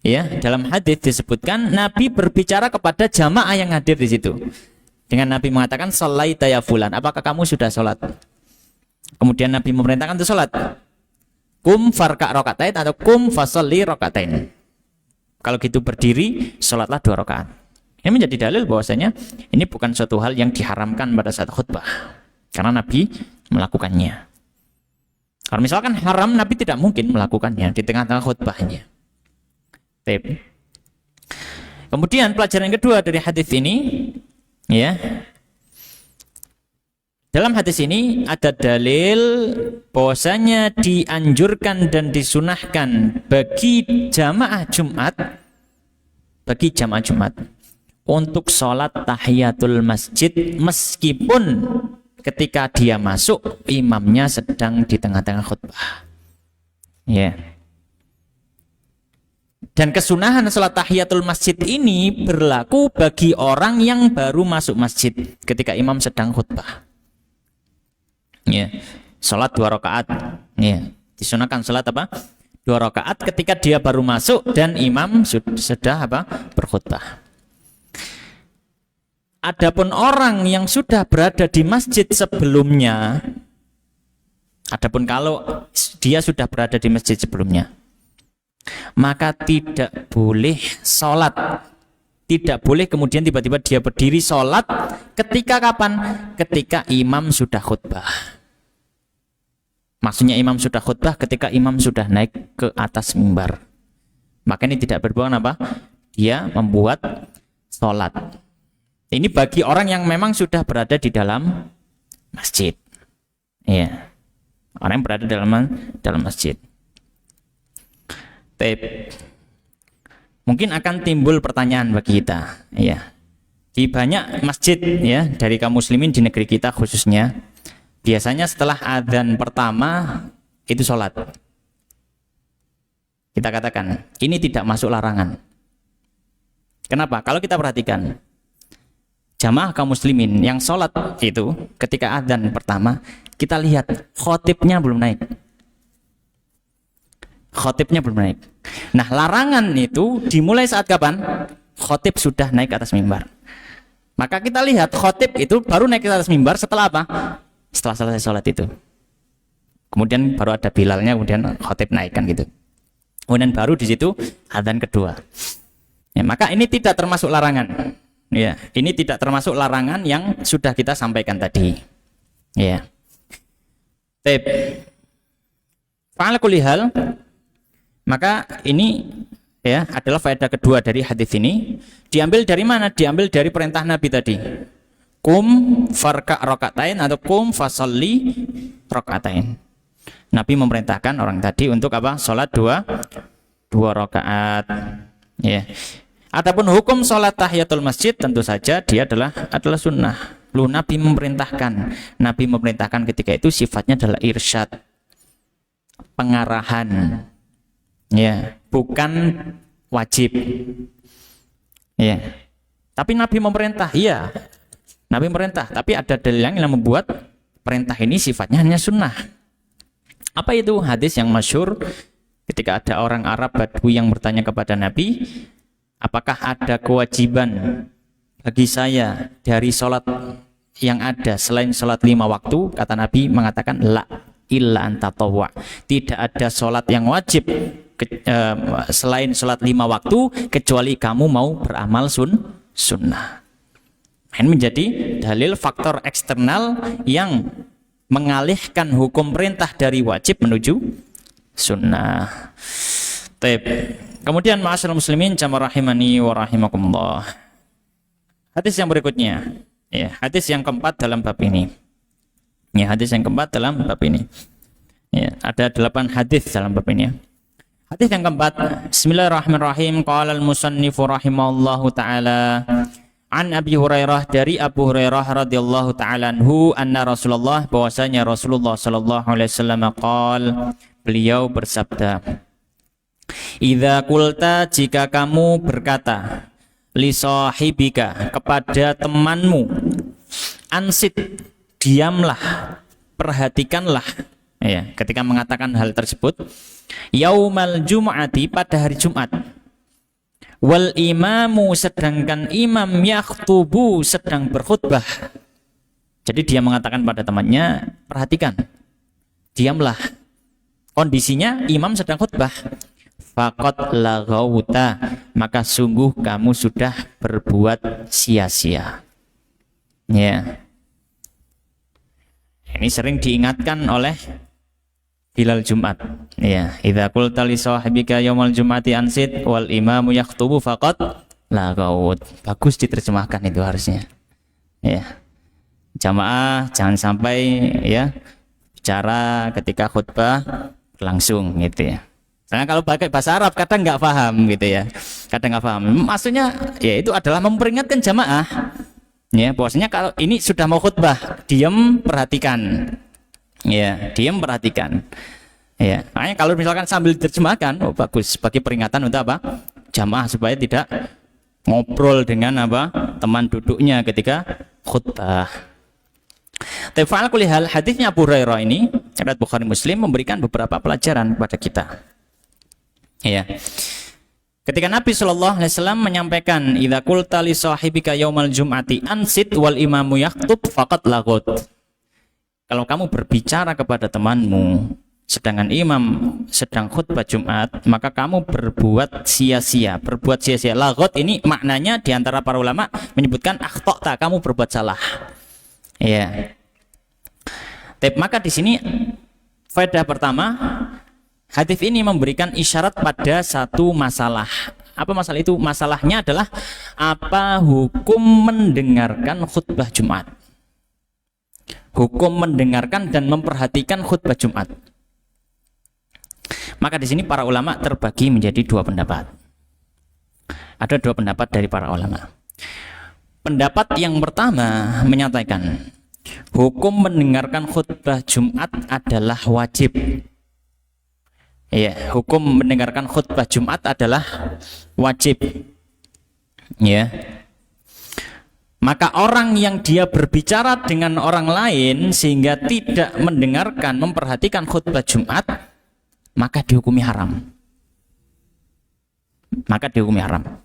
ya dalam hadis disebutkan Nabi berbicara kepada jamaah yang hadir di situ. Dengan Nabi mengatakan, "Shallaita ya fulan, apakah kamu sudah sholat?" Kemudian Nabi memerintahkan untuk sholat. Kum farka rakatain atau kum fasalli rakatain. Kalau gitu berdiri, sholatlah 2 rakaat. Ini menjadi dalil bahwasanya ini bukan suatu hal yang diharamkan pada saat khutbah, karena Nabi melakukannya. Kalau misalkan haram, Nabi tidak mungkin melakukannya di tengah-tengah khutbahnya. Kemudian pelajaran yang kedua dari hadis ini, ya, dalam hadis ini ada dalil bahwasanya dianjurkan dan disunahkan bagi jamaah Jumat, untuk sholat tahiyatul masjid meskipun ketika dia masuk imamnya sedang di tengah-tengah khutbah. Ya. Dan kesunahan sholat tahiyatul masjid ini berlaku bagi orang yang baru masuk masjid ketika imam sedang khutbah. Ya, sholat 2 rakaat. Ya, disunahkan sholat apa? 2 rakaat ketika dia baru masuk dan imam sudah apa? Berkhutbah. Adapun orang yang sudah berada di masjid sebelumnya, adapun kalau dia sudah berada di masjid sebelumnya, maka tidak boleh sholat. Tidak boleh kemudian tiba-tiba dia berdiri sholat ketika kapan? Ketika imam sudah khutbah. Maksudnya imam sudah khutbah ketika imam sudah naik ke atas mimbar. Maka ini tidak berbohong apa? Dia membuat sholat. Ini bagi orang yang memang sudah berada di dalam masjid. Iya. Orang yang berada dalam masjid. Mungkin akan timbul pertanyaan bagi kita, ya. Di banyak masjid ya dari kaum muslimin di negeri kita khususnya, biasanya setelah adzan pertama itu sholat. Kita katakan ini tidak masuk larangan. Kenapa? Kalau kita perhatikan jamaah kaum muslimin yang sholat itu ketika adzan pertama, kita lihat khotibnya belum naik. Khotibnya belum naik. Nah, larangan itu dimulai saat kapan? Khotib sudah naik ke atas mimbar. Maka kita lihat khotib itu baru naik ke atas mimbar setelah apa? Setelah selesai sholat itu. Kemudian baru ada bilalnya, kemudian khotib naikkan gitu. Kemudian baru di situ adzan kedua. Ya, maka ini tidak termasuk larangan. Ya, ini tidak termasuk larangan yang sudah kita sampaikan tadi. Ya. Fa'ala kulli hal, maka ini ya adalah faedah kedua dari hadis ini. Diambil dari mana? Diambil dari perintah Nabi tadi. Kum farka rakatain atau kum fasalli rakatain. Nabi memerintahkan orang tadi untuk apa? Salat 2 rakaat. Ya. Adapun hukum salat tahiyatul masjid tentu saja dia adalah sunnah. Lu Nabi memerintahkan. Nabi memerintahkan ketika itu sifatnya adalah irsyad, pengarahan. Ya, bukan wajib. Ya. Tapi Nabi memerintah, iya. Nabi memerintah, tapi ada dalil yang membuat perintah ini sifatnya hanya sunnah. Apa itu? Hadis yang masyhur ketika ada orang Arab Badui yang bertanya kepada Nabi, apakah ada kewajiban bagi saya dari sholat yang ada selain sholat 5 waktu? Kata Nabi mengatakan, la illa antatawwa. Tidak ada sholat yang wajib selain sholat 5 waktu kecuali kamu mau beramal sunnah. Ini menjadi dalil faktor eksternal yang mengalihkan hukum perintah dari wajib menuju sunnah. Kemudian ma'asyiral muslimin jamaah rahimani wa rahimakumullah. Hadis yang berikutnya, ya, hadis yang keempat dalam bab ini. Ya, hadis yang keempat dalam bab ini. Ya, ada 8 hadis dalam bab ini. Ya. Hadis yang keempat, Bismillahirrahmanirrahim. Qala al-musannifu rahimahullahu taala an Abi Hurairah, dari Abu Hurairah radhiyallahu taala anhu, anna Rasulullah, bahwasanya Rasulullah sallallahu alaihi wasallam qala, beliau bersabda, idza qulta, jika kamu berkata, li sahibika, kepada temanmu, ansit, diamlah, perhatikanlah. Ya, ketika mengatakan hal tersebut, yaumal jum'ati, pada hari Jumat, wal imamu, sedangkan imam yakhtubu, sedang berkhutbah. Jadi dia mengatakan pada temannya, perhatikan, diamlah, kondisinya imam sedang khutbah. Faqad laghauta, maka sungguh kamu sudah berbuat sia-sia. Ya. Ini sering diingatkan oleh hilal Jumat. Ya, idza qulta li sahibika yaumal jum'ati ansit wal imamu yakhutubu faqad laghaut. Bagus diterjemahkan itu harusnya. Ya. Jamaah jangan sampai ya bicara ketika khutbah langsung gitu ya. Karena kalau pakai bahasa Arab kadang nggak paham gitu ya, kadang nggak paham. Maksudnya ya itu adalah memperingatkan jamaah, ya bahwasanya kalau ini sudah mau khutbah, diam perhatikan, ya diam perhatikan, ya. Makanya kalau misalkan sambil diterjemahkan, oh bagus, bagi peringatan untuk apa? Jamaah supaya tidak ngobrol dengan apa teman duduknya ketika khutbah. Tefal kulihal, hadisnya Abu Hurairah ini, riwayat Bukhari Muslim, memberikan beberapa pelajaran kepada kita. Ya. Ketika Nabi Shallallahu Alaihi Wasallam menyampaikan, idza qulta li sahibika yaumal jum'ati ansit wal imamu yaktub faqad laghut. Kalau kamu berbicara kepada temanmu sedangkan imam sedang khutbah Jumat, maka kamu berbuat sia-sia. Berbuat sia-sia. Laghut ini maknanya di antara para ulama menyebutkan akhta'ta, kamu berbuat salah. Ya. Maka di sini faedah pertama, hadis ini memberikan isyarat pada satu masalah. Apa masalah itu? Masalahnya adalah apa hukum mendengarkan khutbah Jumat. Hukum mendengarkan dan memperhatikan khutbah Jumat. Maka di sini para ulama terbagi menjadi 2 pendapat. Ada 2 pendapat dari para ulama. Pendapat yang pertama menyatakan hukum mendengarkan khutbah Jumat adalah wajib. Ya, hukum mendengarkan khutbah Jumat adalah wajib. Ya. Maka orang yang dia berbicara dengan orang lain sehingga tidak mendengarkan, memperhatikan khutbah Jumat, maka dihukumi haram. Maka dihukumi haram.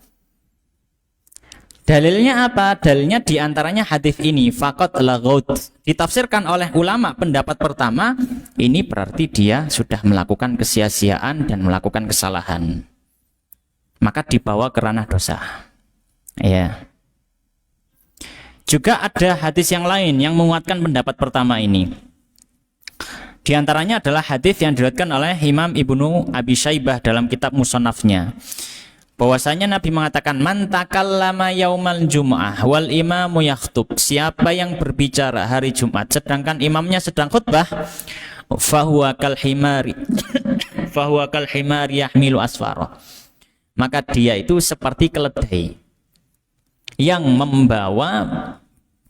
Dalilnya apa? Dalilnya diantaranya hadis ini, faqad laghaut. Ditafsirkan oleh ulama pendapat pertama, ini berarti dia sudah melakukan kesia-siaan dan melakukan kesalahan. Maka dibawa ke ranah dosa. Ya. Juga ada hadis yang lain yang menguatkan pendapat pertama ini. Di antaranya adalah hadis yang diriwayatkan oleh Imam Ibnu Abi Syaibah dalam kitab Musannafnya. Bahwasanya Nabi mengatakan, man takallama yaumal jum'ah wal imamu yakhtub, siapa yang berbicara hari Jumat sedangkan imamnya sedang khutbah, fahuwa kal himari fahuwa kal himari yahmilu asfara, maka dia itu seperti keledai yang membawa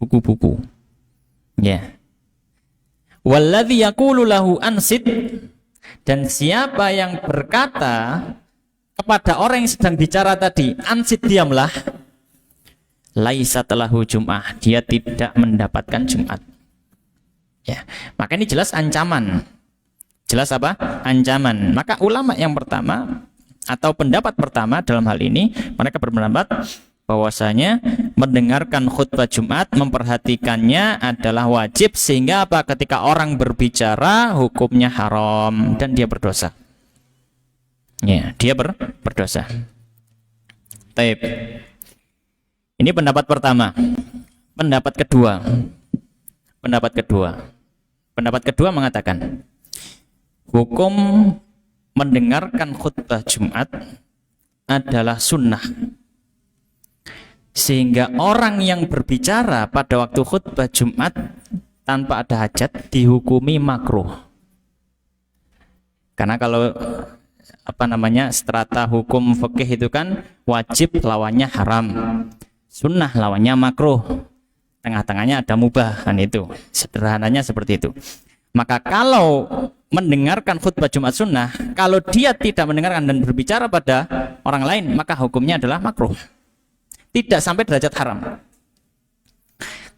buku-buku. Ya. Walladzi yaqulu lahu ansit, dan siapa yang berkata kepada orang yang sedang bicara tadi, ansit, diamlah, laisat lahu jum'ah, dia tidak mendapatkan Jumat. Ya, maka ini jelas ancaman. Jelas apa? Ancaman. Maka ulama yang pertama atau pendapat pertama dalam hal ini, mereka berpendapat bahwasanya mendengarkan khutbah Jumat, memperhatikannya adalah wajib, sehingga apa? Ketika orang berbicara hukumnya haram dan dia berdosa. Ya, dia berdosa. Taib. Ini pendapat pertama. Pendapat kedua. Pendapat kedua mengatakan hukum mendengarkan khutbah Jumat adalah sunnah, sehingga orang yang berbicara pada waktu khutbah Jumat tanpa ada hajat dihukumi makruh. Karena kalau strata hukum fikih itu kan wajib lawannya haram, sunnah lawannya makruh, tengah-tengahnya ada mubah, kan itu sederhananya seperti itu. Maka kalau mendengarkan khutbah Jumat sunnah, kalau dia tidak mendengarkan dan berbicara pada orang lain, maka hukumnya adalah makruh, tidak sampai derajat haram,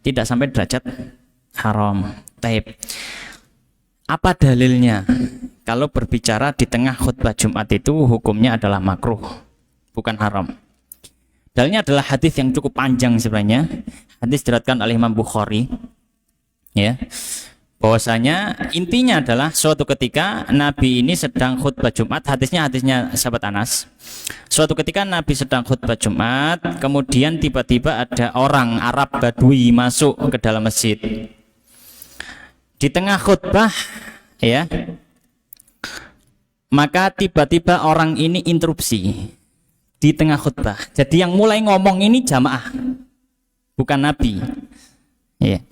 tidak sampai derajat haram. Taib. Apa dalilnya? Kalau berbicara di tengah khutbah Jumat itu hukumnya adalah makruh, bukan haram. Dalilnya adalah hadis yang cukup panjang sebenarnya. Hadis diriwayatkan oleh Imam Bukhari. Ya. Bahwasanya intinya adalah suatu ketika Nabi ini sedang khutbah Jumat, hadisnya sahabat Anas. Suatu ketika Nabi sedang khutbah Jumat, kemudian tiba-tiba ada orang Arab Badui masuk ke dalam masjid. Di tengah khutbah, ya, maka tiba-tiba orang ini interupsi di tengah khutbah. Jadi yang mulai ngomong ini jamaah, bukan Nabi. Ya.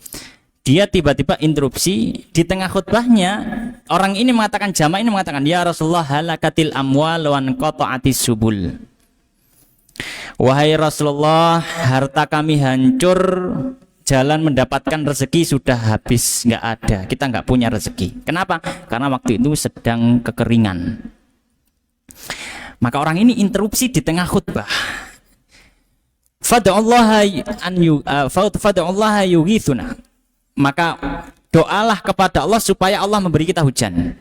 Dia tiba-tiba interupsi di tengah khutbahnya. Orang ini mengatakan, jamaah ini mengatakan, ya Rasulullah, halakatil amwal wa anqata'atis subul. Wahai Rasulullah, harta kami hancur, jalan mendapatkan rezeki sudah habis, nggak ada, kita nggak punya rezeki. Kenapa? Karena waktu itu sedang kekeringan. Maka orang ini interupsi di tengah khutbah. Fad'ullaha yughithuna. Maka doalah kepada Allah supaya Allah memberi kita hujan.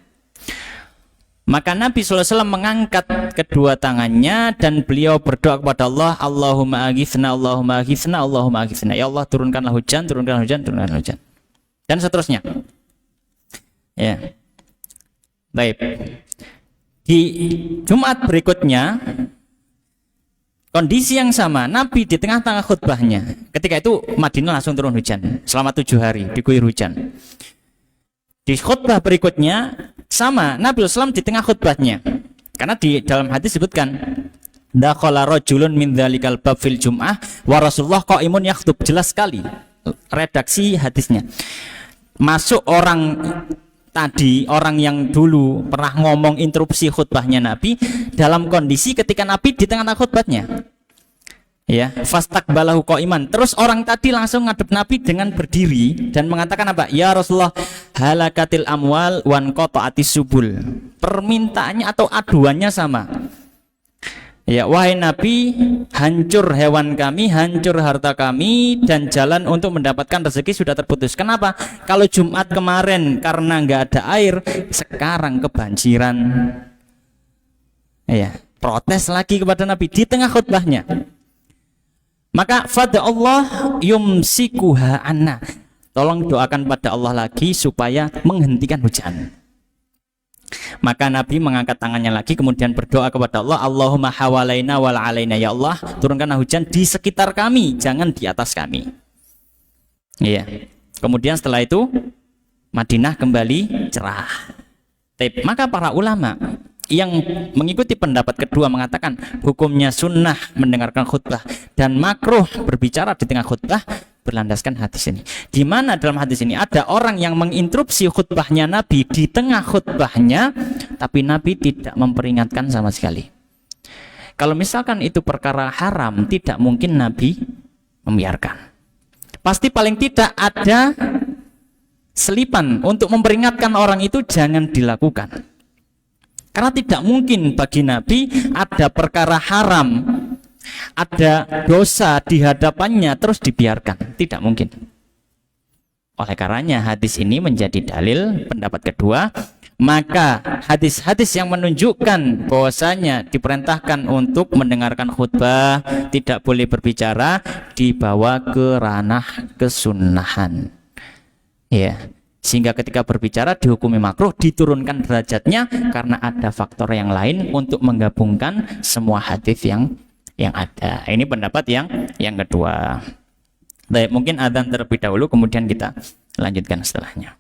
Maka Nabi SAW mengangkat kedua tangannya dan beliau berdoa kepada Allah, Allahumma aghithna, Allahumma aghithna, Allahumma aghithna. Ya Allah, turunkanlah hujan, turunkanlah hujan, turunkanlah hujan. Dan seterusnya. Ya. Baik. Di Jumat berikutnya, kondisi yang sama, Nabi di tengah-tengah khutbahnya. Ketika itu Madinah langsung turun hujan. Selama 7 hari diguyur hujan. Di khutbah berikutnya sama, Nabi SAW di tengah khutbahnya. Karena di dalam hadis disebutkan, dakhala rajulun min dzalikal bab fil jum'ah wa Rasulullah qaimun yakhtub. Jelas sekali redaksi hadisnya. Masuk orang tadi, orang yang dulu pernah ngomong interupsi khutbahnya Nabi, dalam kondisi ketika Nabi di tengah-tengah khutbahnya. Ya, fastaqbalahu qaiman. Terus orang tadi langsung ngadep Nabi dengan berdiri dan mengatakan apa? Ya Rasulullah, halakatil amwal wan qata'atis subul. Permintaannya atau aduannya sama. Ya, wahai Nabi, hancur hewan kami, hancur harta kami, dan jalan untuk mendapatkan rezeki sudah terputus. Kenapa? Kalau Jumat kemarin karena nggak ada air, sekarang kebanjiran. Ya, protes lagi kepada Nabi di tengah khutbahnya. Maka fadha Allah yumsikuha anna. Tolong doakan pada Allah lagi supaya menghentikan hujan. Maka Nabi mengangkat tangannya lagi, kemudian berdoa kepada Allah, Allahumma hawalaina wal alaina. Ya Allah, turunkanlah hujan di sekitar kami, jangan di atas kami. Iya. Kemudian setelah itu Madinah kembali cerah. Maka para ulama yang mengikuti pendapat kedua mengatakan hukumnya sunnah mendengarkan khutbah dan makruh berbicara di tengah khutbah berlandaskan hadis ini. Di mana dalam hadis ini ada orang yang menginterupsi khutbahnya Nabi di tengah khutbahnya, tapi Nabi tidak memperingatkan sama sekali. Kalau misalkan itu perkara haram, tidak mungkin Nabi membiarkan. pasti paling tidak ada selipan untuk memperingatkan orang itu jangan dilakukan. Karena tidak mungkin bagi Nabi ada perkara haram, ada dosa di hadapannya terus dibiarkan. Tidak mungkin. Oleh karenanya hadis ini menjadi dalil pendapat kedua. Maka hadis-hadis yang menunjukkan bahwasanya diperintahkan untuk mendengarkan khutbah, tidak boleh berbicara, dibawa ke ranah kesunahan. Ya, sehingga ketika berbicara dihukumi makruh, diturunkan derajatnya karena ada faktor yang lain untuk menggabungkan semua hadis yang ada. Ini pendapat yang kedua. Baik, mungkin adzan terlebih dahulu, kemudian kita lanjutkan setelahnya.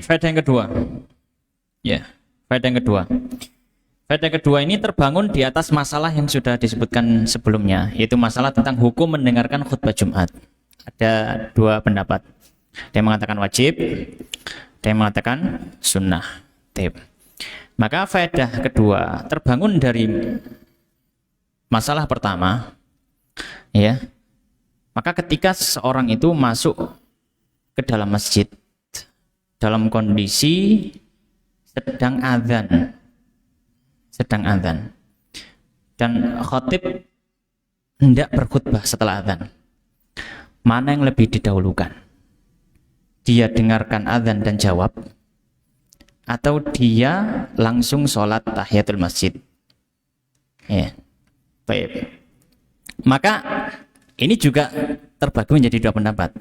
Faedah yang kedua. Ya, faedah yang kedua. Faedah kedua ini terbangun di atas masalah yang sudah disebutkan sebelumnya, yaitu masalah tentang hukum mendengarkan khutbah Jumat. Ada dua pendapat. Ada yang mengatakan wajib, ada yang mengatakan sunnah. Maka faedah kedua terbangun dari masalah pertama, ya. Maka ketika seseorang itu masuk ke dalam masjid dalam kondisi sedang adzan, dan khatib hendak berkhutbah setelah azan, mana yang lebih didahulukan? Dia dengarkan azan dan jawab, atau dia langsung sholat tahiyatul masjid? Ya, baik. Maka ini juga terbagi menjadi dua pendapat.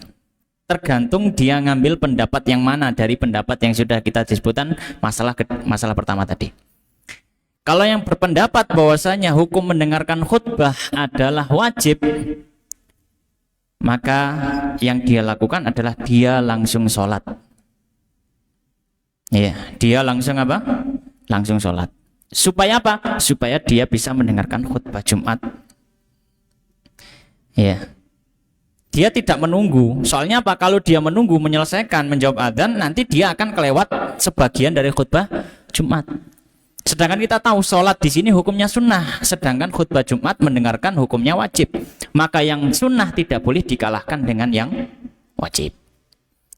Tergantung dia ngambil pendapat yang mana dari pendapat yang sudah kita disebutkan masalah pertama tadi. Kalau yang berpendapat bahwasanya hukum mendengarkan khutbah adalah wajib, maka yang dia lakukan adalah dia langsung sholat. Ya, dia langsung apa? Langsung sholat. Supaya apa? Supaya dia bisa mendengarkan khutbah Jumat. Ya, dia tidak menunggu. Soalnya apa? Kalau dia menunggu menyelesaikan menjawab adzan, nanti dia akan kelewat sebagian dari khutbah Jumat. Sedangkan kita tahu sholat di sini hukumnya sunnah, sedangkan khutbah Jumat mendengarkan hukumnya wajib. Maka yang sunnah tidak boleh dikalahkan dengan yang wajib.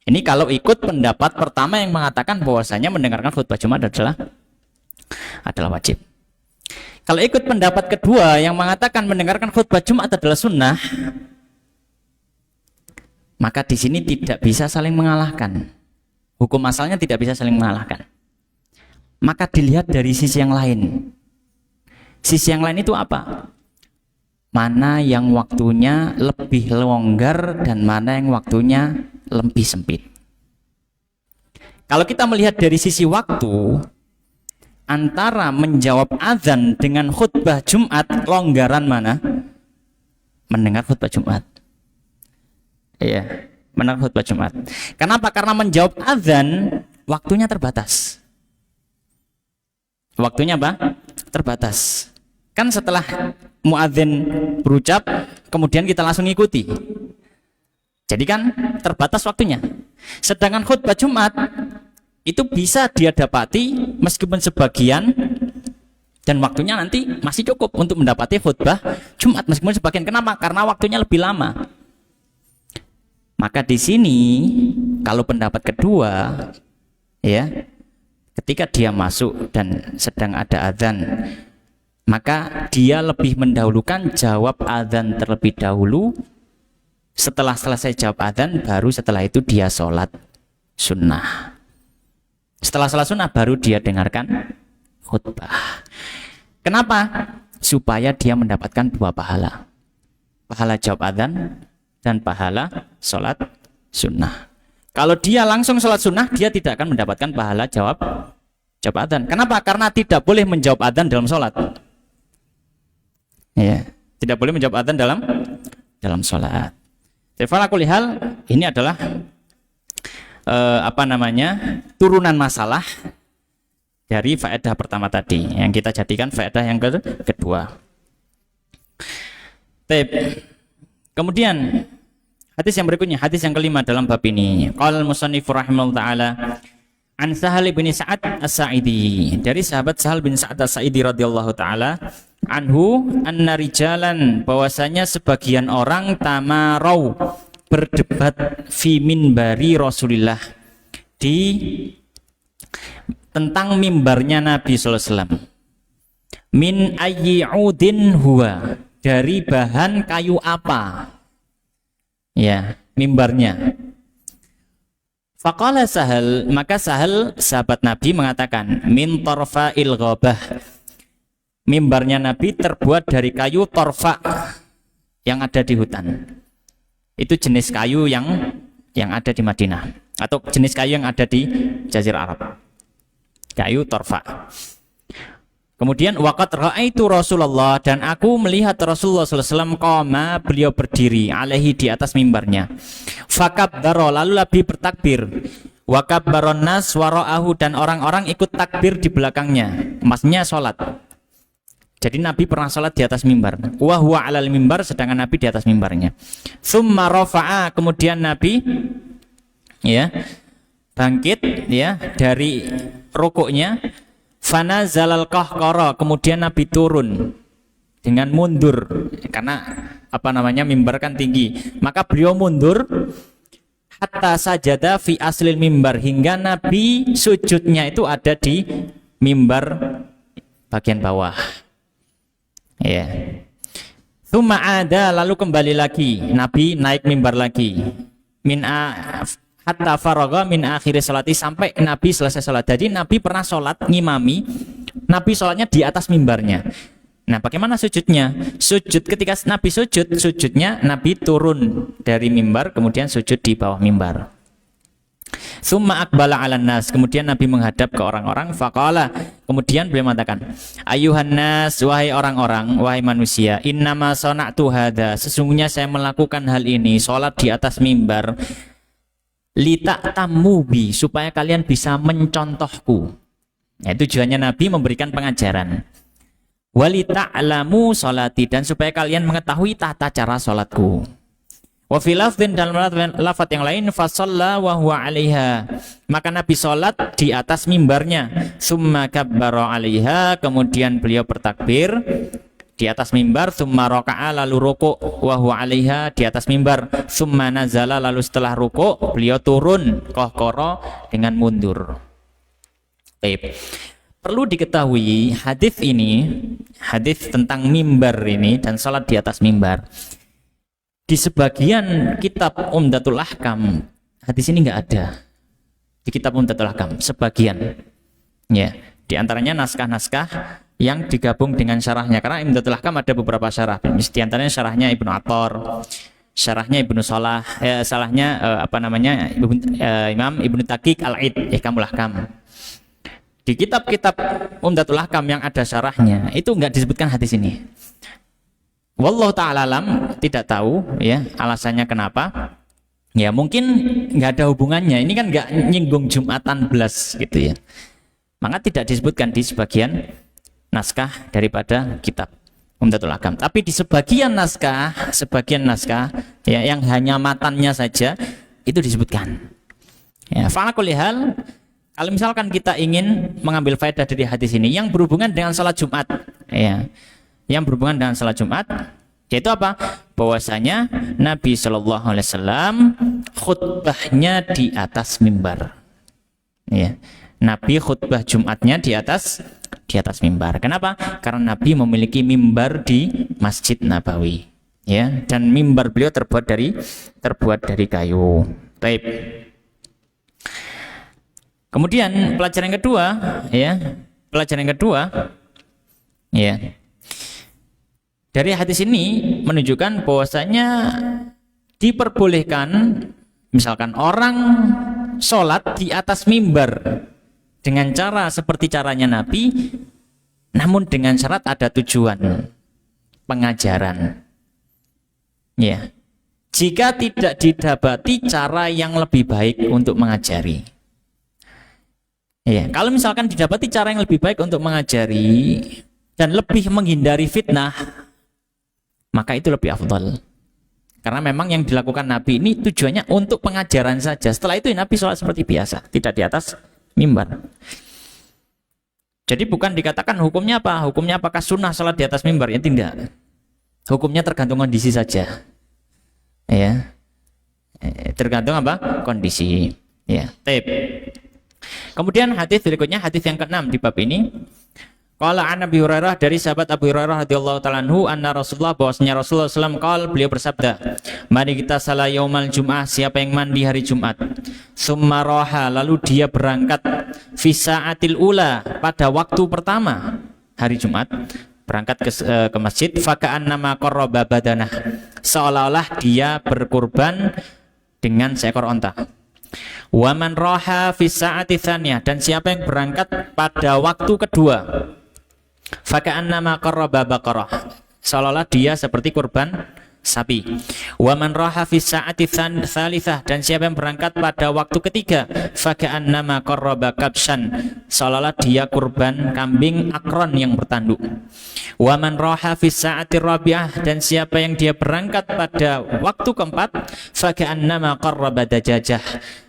Ini kalau ikut pendapat pertama yang mengatakan bahwasanya mendengarkan khutbah Jumat adalah wajib. Kalau ikut pendapat kedua yang mengatakan mendengarkan khutbah Jumat adalah sunnah, maka di sini tidak bisa saling mengalahkan. Hukum asalnya tidak bisa saling mengalahkan. Maka dilihat dari sisi yang lain. Sisi yang lain itu apa? Mana yang waktunya lebih longgar dan mana yang waktunya lebih sempit. Kalau kita melihat dari sisi waktu, antara menjawab azan dengan khutbah Jumat, longgaran mana? Mendengar khutbah Jumat. Iya, mendengar khutbah Jumat. Kenapa? Karena menjawab azan waktunya terbatas. Waktunya apa? Terbatas. Kan setelah muadzin berucap, kemudian kita langsung ikuti. Jadi kan terbatas waktunya. Sedangkan khutbah Jumat itu bisa dia dapati meskipun sebagian, dan waktunya nanti masih cukup untuk mendapati khutbah Jumat meskipun sebagian. Kenapa? Karena waktunya lebih lama. Maka di sini kalau pendapat kedua, ya, ketika dia masuk dan sedang ada azan, maka dia lebih mendahulukan jawab azan terlebih dahulu. Setelah selesai jawab azan, baru setelah itu dia sholat sunnah. Setelah sholat sunnah, baru dia dengarkan khutbah. Kenapa? Supaya dia mendapatkan dua pahala. Pahala jawab azan dan pahala sholat sunnah. Kalau dia langsung sholat sunnah, dia tidak akan mendapatkan pahala jawab adzan. Kenapa? Karena tidak boleh menjawab adzan dalam sholat. Ya, tidak boleh menjawab adzan dalam sholat. Jadi falaqulihal, ini adalah turunan masalah dari faedah pertama tadi yang kita jadikan faedah yang kedua. Kemudian hadis yang berikutnya, hadis yang kelima dalam bab ini. Qala al-musannif rahimahullah taala an Sahal bin Sa'ad As-Sa'idi, dari sahabat Sahal bin Sa'ad As-Sa'idi radhiyallahu taala anhu anna rijalan, bahwasanya sebagian orang tamarau, berdebat fi minbari Rasulillah, di tentang mimbarnya Nabi sallallahu alaihi wasallam. Min ayyi udin huwa, dari bahan kayu apa? Ya, mimbarnya. Faqala Sahal, maka Sahal sahabat Nabi mengatakan, min tarfa'il ghabah, mimbarnya Nabi terbuat dari kayu torfa yang ada di hutan. Itu jenis kayu yang ada di Madinah, atau jenis kayu yang ada di Jazirah Arab. Kayu torfa. Kemudian waqat ra'aitu Rasulullah, dan aku melihat Rasulullah sallallahu alaihi wasallam qama, beliau berdiri alaihi, di atas mimbarnya. Fakabbara, lalu Nabi bertakbir. Wa kabbaron nas wara'ahu, dan orang-orang ikut takbir di belakangnya. Maksudnya salat. Jadi Nabi pernah salat di atas mimbar. Wa huwa 'alal mimbar, sedangkan Nabi di atas mimbarnya. Tsumma rafa'a, kemudian Nabi bangkit dari rukuknya. Fana zalal qahqara, kemudian Nabi turun dengan mundur, karena mimbar kan tinggi, maka beliau mundur hatta sajada fi aslil mimbar, hingga Nabi sujudnya itu ada di mimbar bagian bawah. Ya. Tsumma ada, lalu kembali lagi Nabi naik mimbar lagi. Hatta faragha min akhir salati, sampai Nabi selesai salat. Jadi Nabi pernah salat ngimami, Nabi salatnya di atas mimbarnya. Nah, bagaimana sujudnya? Sujud, ketika Nabi sujud, sujudnya Nabi turun dari mimbar kemudian sujud di bawah mimbar. Summa aqbala 'alan nas, kemudian Nabi menghadap ke orang-orang, faqala, kemudian beliau mengatakan, ayuhan nas, wahai orang-orang, wahai manusia, innama sana'tu hadza, sesungguhnya saya melakukan hal ini, salat di atas mimbar, lita'tammu bi, supaya kalian bisa mencontohku. Ya, tujuannya Nabi memberikan pengajaran. Walita'lamu salati, dan supaya kalian mengetahui tata cara salatku. Wa fil lafdhin, dalam lafaz yang lain, fasalla wa huwa 'alaiha, maka Nabi salat di atas mimbarnya. Summa kabbara 'alaiha, kemudian beliau bertakbir di atas mimbar. Summa raka'a, lalu rukuk, wa huwa 'alaiha, di atas mimbar. Summa nazala, lalu setelah rukuk beliau turun qahqara, dengan mundur. Baik. Perlu diketahui hadis ini, hadis tentang mimbar ini dan salat di atas mimbar, di sebagian kitab Umdatul Ahkam hadis ini nggak ada. Di kitab Umdatul Ahkam sebagian, ya, di antaranya naskah-naskah yang digabung dengan syarahnya, karena Umdatul Ahkam ada beberapa syarah. Di antaranya syarahnya Ibnu Atthar, syarahnya Ibnu Shalah, Imam Ibnu Taqiq Al-Aid, Ihkamul Ahkam. Di kitab-kitab Umdatul Ahkam yang ada syarahnya itu nggak disebutkan hadis ini. Wallahu ta'ala alam, tidak tahu ya alasannya kenapa. Ya mungkin nggak ada hubungannya. Ini kan nggak nyinggung Jumatan belas gitu ya. Maka tidak disebutkan di sebagian naskah daripada kitab Umdatul Ahkam. Tapi di sebagian naskah ya yang hanya matannya saja itu disebutkan. Ya, fa'ala kulli hal, kalau misalkan kita ingin mengambil faedah dari hadis ini yang berhubungan dengan salat Jumat, ya, yang berhubungan dengan salat Jumat, yaitu apa? Bahwasanya Nabi Shallallahu Alaihi Wasallam khutbahnya di atas mimbar. Ya, Nabi khutbah Jumatnya di atas mimbar. Kenapa? Karena Nabi memiliki mimbar di Masjid Nabawi. Ya, dan mimbar beliau terbuat dari kayu. Baik. Kemudian pelajaran yang kedua, ya, dari hadis ini menunjukkan bahwasanya diperbolehkan, misalkan orang sholat di atas mimbar dengan cara seperti caranya Nabi, namun dengan syarat ada tujuan pengajaran. Ya, jika tidak didapati cara yang lebih baik untuk mengajari. Ya, kalau misalkan didapati cara yang lebih baik untuk mengajari dan lebih menghindari fitnah, maka itu lebih afdal. Karena memang yang dilakukan Nabi ini tujuannya untuk pengajaran saja. Setelah itu Nabi sholat seperti biasa, tidak di atas mimbar. Jadi bukan dikatakan hukumnya apa? Hukumnya apakah sunnah sholat di atas mimbar? Ya tidak. Hukumnya tergantung kondisi saja. Ya, tergantung apa? Kondisi. Ya, tip. Kemudian hadis berikutnya, hadis yang ke-6 di bab ini. Qala an Abi Hurairah, dari sahabat Abu Hurairah radhiyallahu ta'ala anhu, anna Rasulullah, bahwasanya Rasulullah SAW beliau bersabda, mari kita salat yaumal jum'ah, siapa yang mandi hari Jumat, summa raha, lalu dia berangkat fi sa'atil ula, pada waktu pertama hari Jumat, berangkat ke masjid, faka'annama qarraba badanah, seolah-olah dia berkurban dengan seekor onta. Wa man raha fi sa'ati tsaniyah, dan siapa yang berangkat pada waktu kedua, faka'annama qarraba baqarah, seolah-olah dia seperti kurban sapi. Wa man raha fi sa'ati tsalitsah, dan siapa yang berangkat pada waktu ketiga, faka'annama qarraba kabshan, seolah-olah dia kurban kambing akron yang bertanduk. Wa man raha fi sa'ati rabi'ah, dan siapa yang dia berangkat pada waktu keempat, faka'annama qarraba dajajah,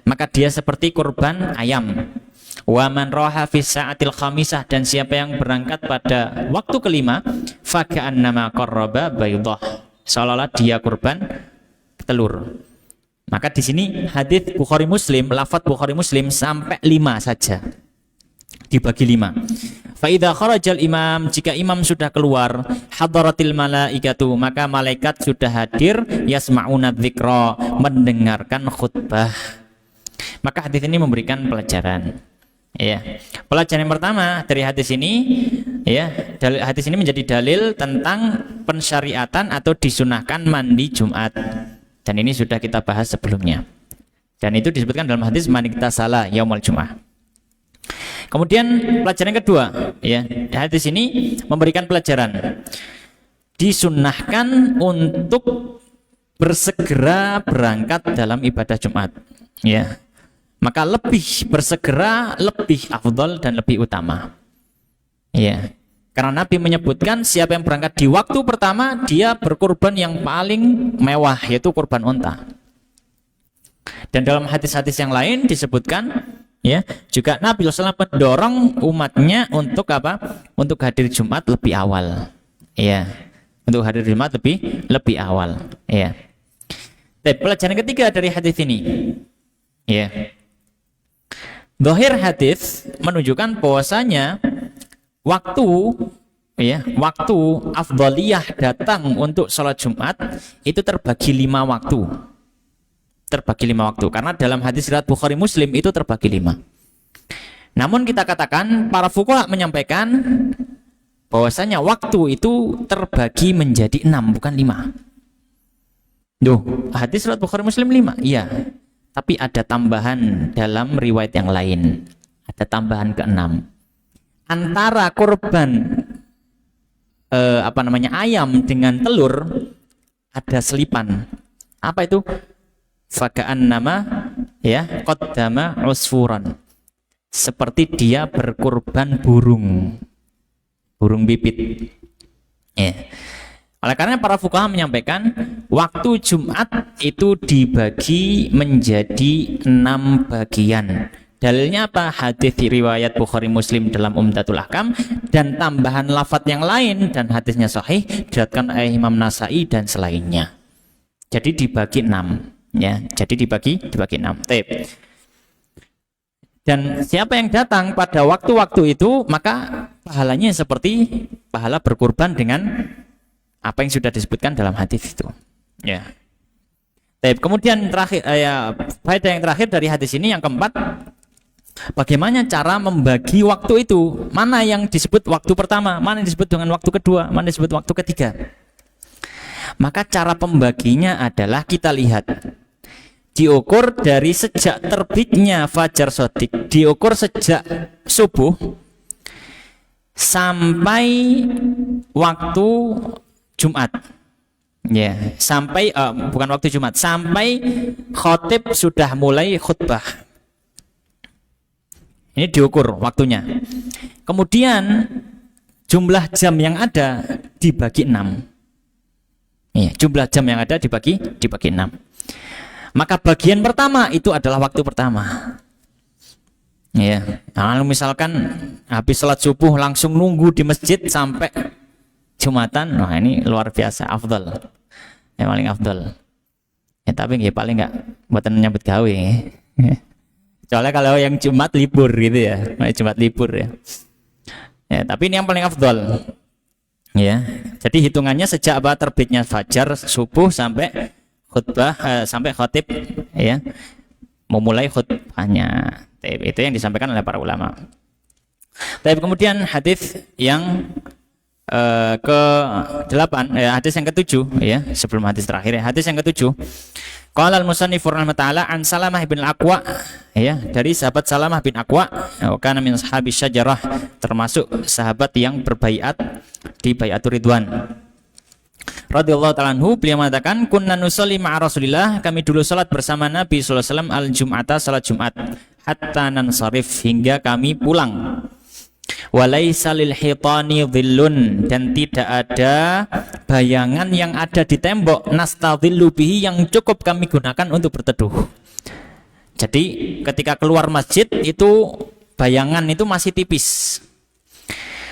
maka dia seperti kurban ayam. Wa man raha fi sa'atil khamisah, dan siapa yang berangkat pada waktu kelima, faka'annama qarraba baydah, seolah-olah dia kurban telur. Maka di sini hadis Bukhari Muslim, lafaz Bukhari Muslim sampai 5 saja, dibagi 5. Fa idza kharajal imam, jika imam sudah keluar, hadaratil malaikatu, maka malaikat sudah hadir, yasma'una dzikra, mendengarkan khutbah. Maka hadis ini memberikan pelajaran. Ya. Pelajaran yang pertama dari hadis ini, ya, hadis ini menjadi dalil tentang pensyariatan atau disunahkan mandi Jumat. Dan ini sudah kita bahas sebelumnya. Dan itu disebutkan dalam hadis man iktasala yaumul jum'ah. Kemudian pelajaran yang kedua, ya, hadis ini memberikan pelajaran disunahkan untuk bersegera berangkat dalam ibadah Jumat, ya. Maka lebih bersegera lebih afdal dan lebih utama, ya. Karena Nabi menyebutkan siapa yang berangkat di waktu pertama dia berkurban yang paling mewah, yaitu kurban unta. Dan dalam hadis-hadis yang lain disebutkan, ya, juga Nabi SAW mendorong umatnya untuk apa? Untuk hadir Jumat lebih awal, ya. Untuk hadir Jumat lebih awal, ya. Dan pelajaran ketiga dari hadis ini, ya. Zahir hadis menunjukkan bahwasanya waktu, ya, waktu afdaliyah datang untuk sholat Jumat itu terbagi 5 waktu. Terbagi 5 waktu, karena dalam hadis riwayat Bukhari Muslim itu terbagi 5. Namun kita katakan para fuqaha menyampaikan bahwasanya waktu itu terbagi menjadi 6, bukan 5. Duh, hadis riwayat Bukhari Muslim 5, iya. Tapi ada tambahan dalam riwayat yang lain. Ada tambahan ke-6. Antara korban ayam dengan telur ada selipan. Apa itu? Fakaan nama, ya, qaddama usfuran. Seperti dia berkurban burung pipit. Ya. Oleh karena para fuqaha menyampaikan waktu Jumat itu dibagi menjadi 6 bagian. Dalilnya apa? Hadis riwayat Bukhari Muslim dalam Umdatul Ahkam dan tambahan lafadz yang lain, dan hadisnya sahih diriwayatkan oleh Imam Nasai dan selainnya. Jadi dibagi 6, ya. Jadi dibagi 6. Dan siapa yang datang pada waktu-waktu itu, maka pahalanya seperti pahala berkurban dengan apa yang sudah disebutkan dalam hadis itu, ya. Kemudian terakhir, faedah yang terakhir dari hadis ini, yang keempat, bagaimana cara membagi waktu itu? Mana yang disebut waktu pertama, mana yang disebut dengan waktu kedua, mana yang disebut waktu ketiga? Maka cara pembaginya adalah kita lihat, diukur dari sejak terbitnya fajar shadiq, diukur sejak subuh sampai waktu Jumat, ya, sampai bukan waktu Jumat, sampai khotib sudah mulai khutbah. Ini diukur waktunya. Kemudian jumlah jam yang ada dibagi 6. Ya, jumlah jam yang ada dibagi 6. Maka bagian pertama itu adalah waktu pertama. Ya, kalau misalkan habis sholat subuh langsung nunggu di masjid sampai Jumatan, nah ini luar biasa, afdal, yang paling afdal. Ya, tapi nggak paling nggak buatan nyambut gawe. Soalnya kalau yang Jumat libur gitu ya, Jumat libur ya. Ya, tapi ini yang paling afdal. Ya, jadi hitungannya sejak terbitnya fajar subuh sampai khutbah, sampai khatib, ya, memulai khutbahnya. Itu yang disampaikan oleh para ulama. Tapi kemudian hadis yang ke-8, hadis yang ke-7, ya, sebelum hadis terakhir, ya, hadis yang ke-7. Qala al-musannif rahimahullah an Salamah bin Aqwa, ya, dari sahabat Salamah bin Aqwa, kana min sahabi syajarah, termasuk sahabat yang berbaiat di baiatur ridwan. Radhiyallahu ta'ala anhu, beliau mengatakan, kunna nusalli ma'a Rasulillah, kami dulu salat bersama Nabi sallallahu alaihi wasallam al-jum'ata, salat Jumat, hatta nansarif, hingga kami pulang. Walaisa lil hitani dhillun, dan tidak ada bayangan yang ada di tembok, nastadhillu bihi, yang cukup kami gunakan untuk berteduh. Jadi ketika keluar masjid itu bayangan itu masih tipis.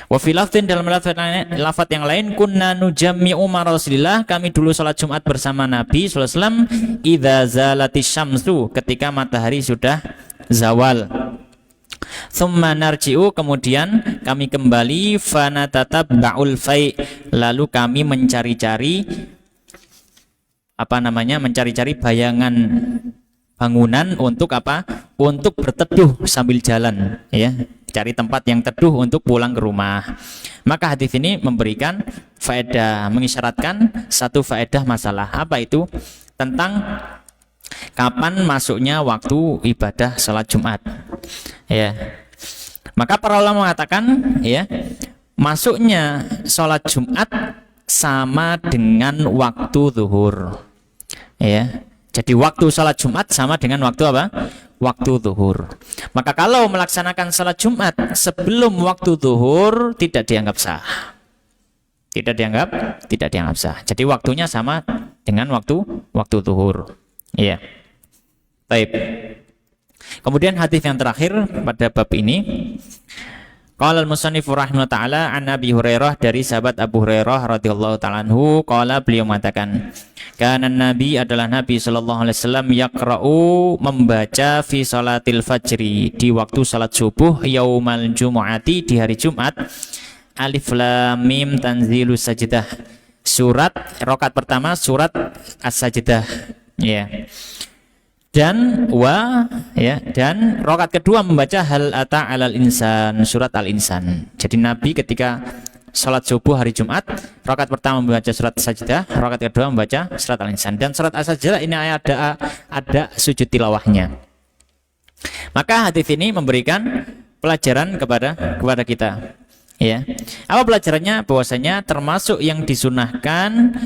Wa fi lafdhin, dalam lafaz yang lain, kunna nujammi'u ma Rasulillah, kami dulu salat Jumat bersama Nabi sallallahu alaihi wasallam idza zalatis syamsu, ketika matahari sudah zawal. Tsumma narji'u, kemudian kami kembali, fanatatabba'ul fai', lalu kami mencari-cari mencari-cari bayangan bangunan untuk apa? Untuk berteduh sambil jalan, ya. Cari tempat yang teduh untuk pulang ke rumah. Maka hadis ini memberikan faedah, mengisyaratkan satu faedah masalah. Apa itu? Tentang kapan masuknya waktu ibadah salat Jumat. Ya. Maka para ulama mengatakan, ya, masuknya salat Jumat sama dengan waktu zuhur. Ya. Jadi waktu salat Jumat sama dengan waktu apa? Waktu zuhur. Maka kalau melaksanakan salat Jumat sebelum waktu zuhur tidak dianggap sah. Tidak dianggap sah. Jadi waktunya sama dengan waktu zuhur. Iya. Baik. Kemudian hadis yang terakhir pada bab ini, qala al-musannif rahimahullah taala an Abi Hurairah, dari sahabat Abu Hurairah radhiyallahu taala anhu, qala, beliau mengatakan, kana Nabi, adalah Nabi sallallahu alaihi wasallam, yaqra'u, membaca fi salatil fajri, di waktu salat subuh, yaumal jumu'ati, di hari Jumat, alif lam mim tanzilus sajdah, surat rakaat pertama surat as-sajdah, ya. Dan dan rakaat kedua membaca hal ata alal insan, surat al-insan. Jadi Nabi ketika salat subuh hari Jumat, rakaat pertama membaca surat sajdah, rakaat kedua membaca surat al-insan. Dan surat as-sajdah ini ada sujud tilawahnya. Maka hadis ini memberikan pelajaran kepada kita. Ya. Apa pelajarannya? Bahwasanya termasuk yang disunahkan,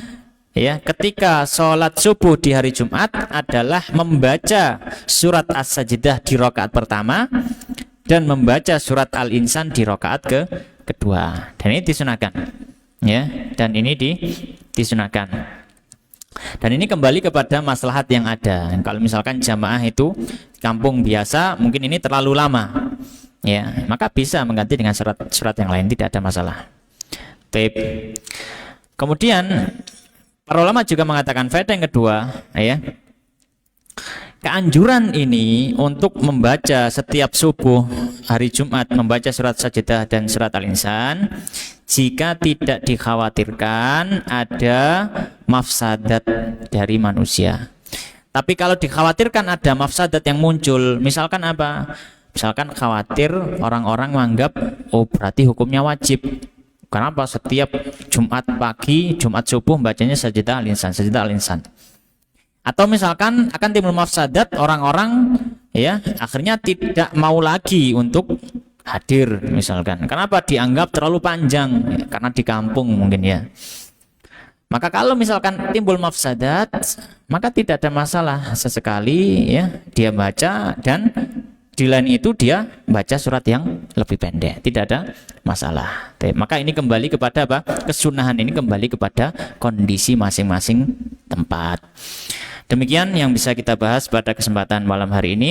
ya, ketika sholat subuh di hari Jumat adalah membaca surat as-sajdah di rakaat pertama dan membaca surat al-insan di rakaat kedua. Dan ini disunahkan, ya. Dan ini disunahkan. Dan ini kembali kepada maslahat yang ada. Kalau misalkan jamaah itu kampung biasa, mungkin ini terlalu lama, ya, maka bisa mengganti dengan surat yang lain, tidak ada masalah. Baik. Kemudian para ulama juga mengatakan faedah yang kedua, ya, keanjuran ini untuk membaca setiap subuh hari Jumat, membaca surat sajdah dan surat al-insan jika tidak dikhawatirkan ada mafsadat dari manusia. Tapi kalau dikhawatirkan ada mafsadat yang muncul, misalkan apa? Misalkan khawatir orang-orang menganggap, oh berarti hukumnya wajib. Kenapa setiap Jumat pagi, Jumat subuh bacanya sajdah al-insan, sajdah al-insan. Atau misalkan akan timbul mafsadat, orang-orang, ya, akhirnya tidak mau lagi untuk hadir misalkan. Kenapa? Dianggap terlalu panjang, ya, karena di kampung mungkin, ya. Maka kalau misalkan timbul mafsadat, maka tidak ada masalah, sesekali, ya, dia baca, dan di lain itu dia baca surat yang lebih pendek, tidak ada masalah. Maka ini kembali kepada apa? Kesunahan ini kembali kepada kondisi masing-masing tempat. Demikian yang bisa kita bahas pada kesempatan malam hari ini.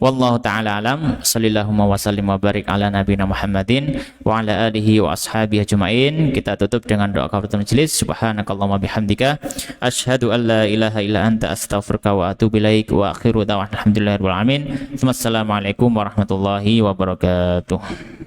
Wallahu taala alam. Shallallahu wa sallim wa barik ala nabiyina Muhammadin wa ala alihi wa ashabihi ajmain. Kita tutup dengan doa kafaratul majelis. Subhanakallahumma bihamdika asyhadu an la ilaha illa anta astaghfiruka wa atubu ilaik. Wa akhiru da'wana alhamdulillahirabbil alamin. Wassalamualaikum warahmatullahi wabarakatuh.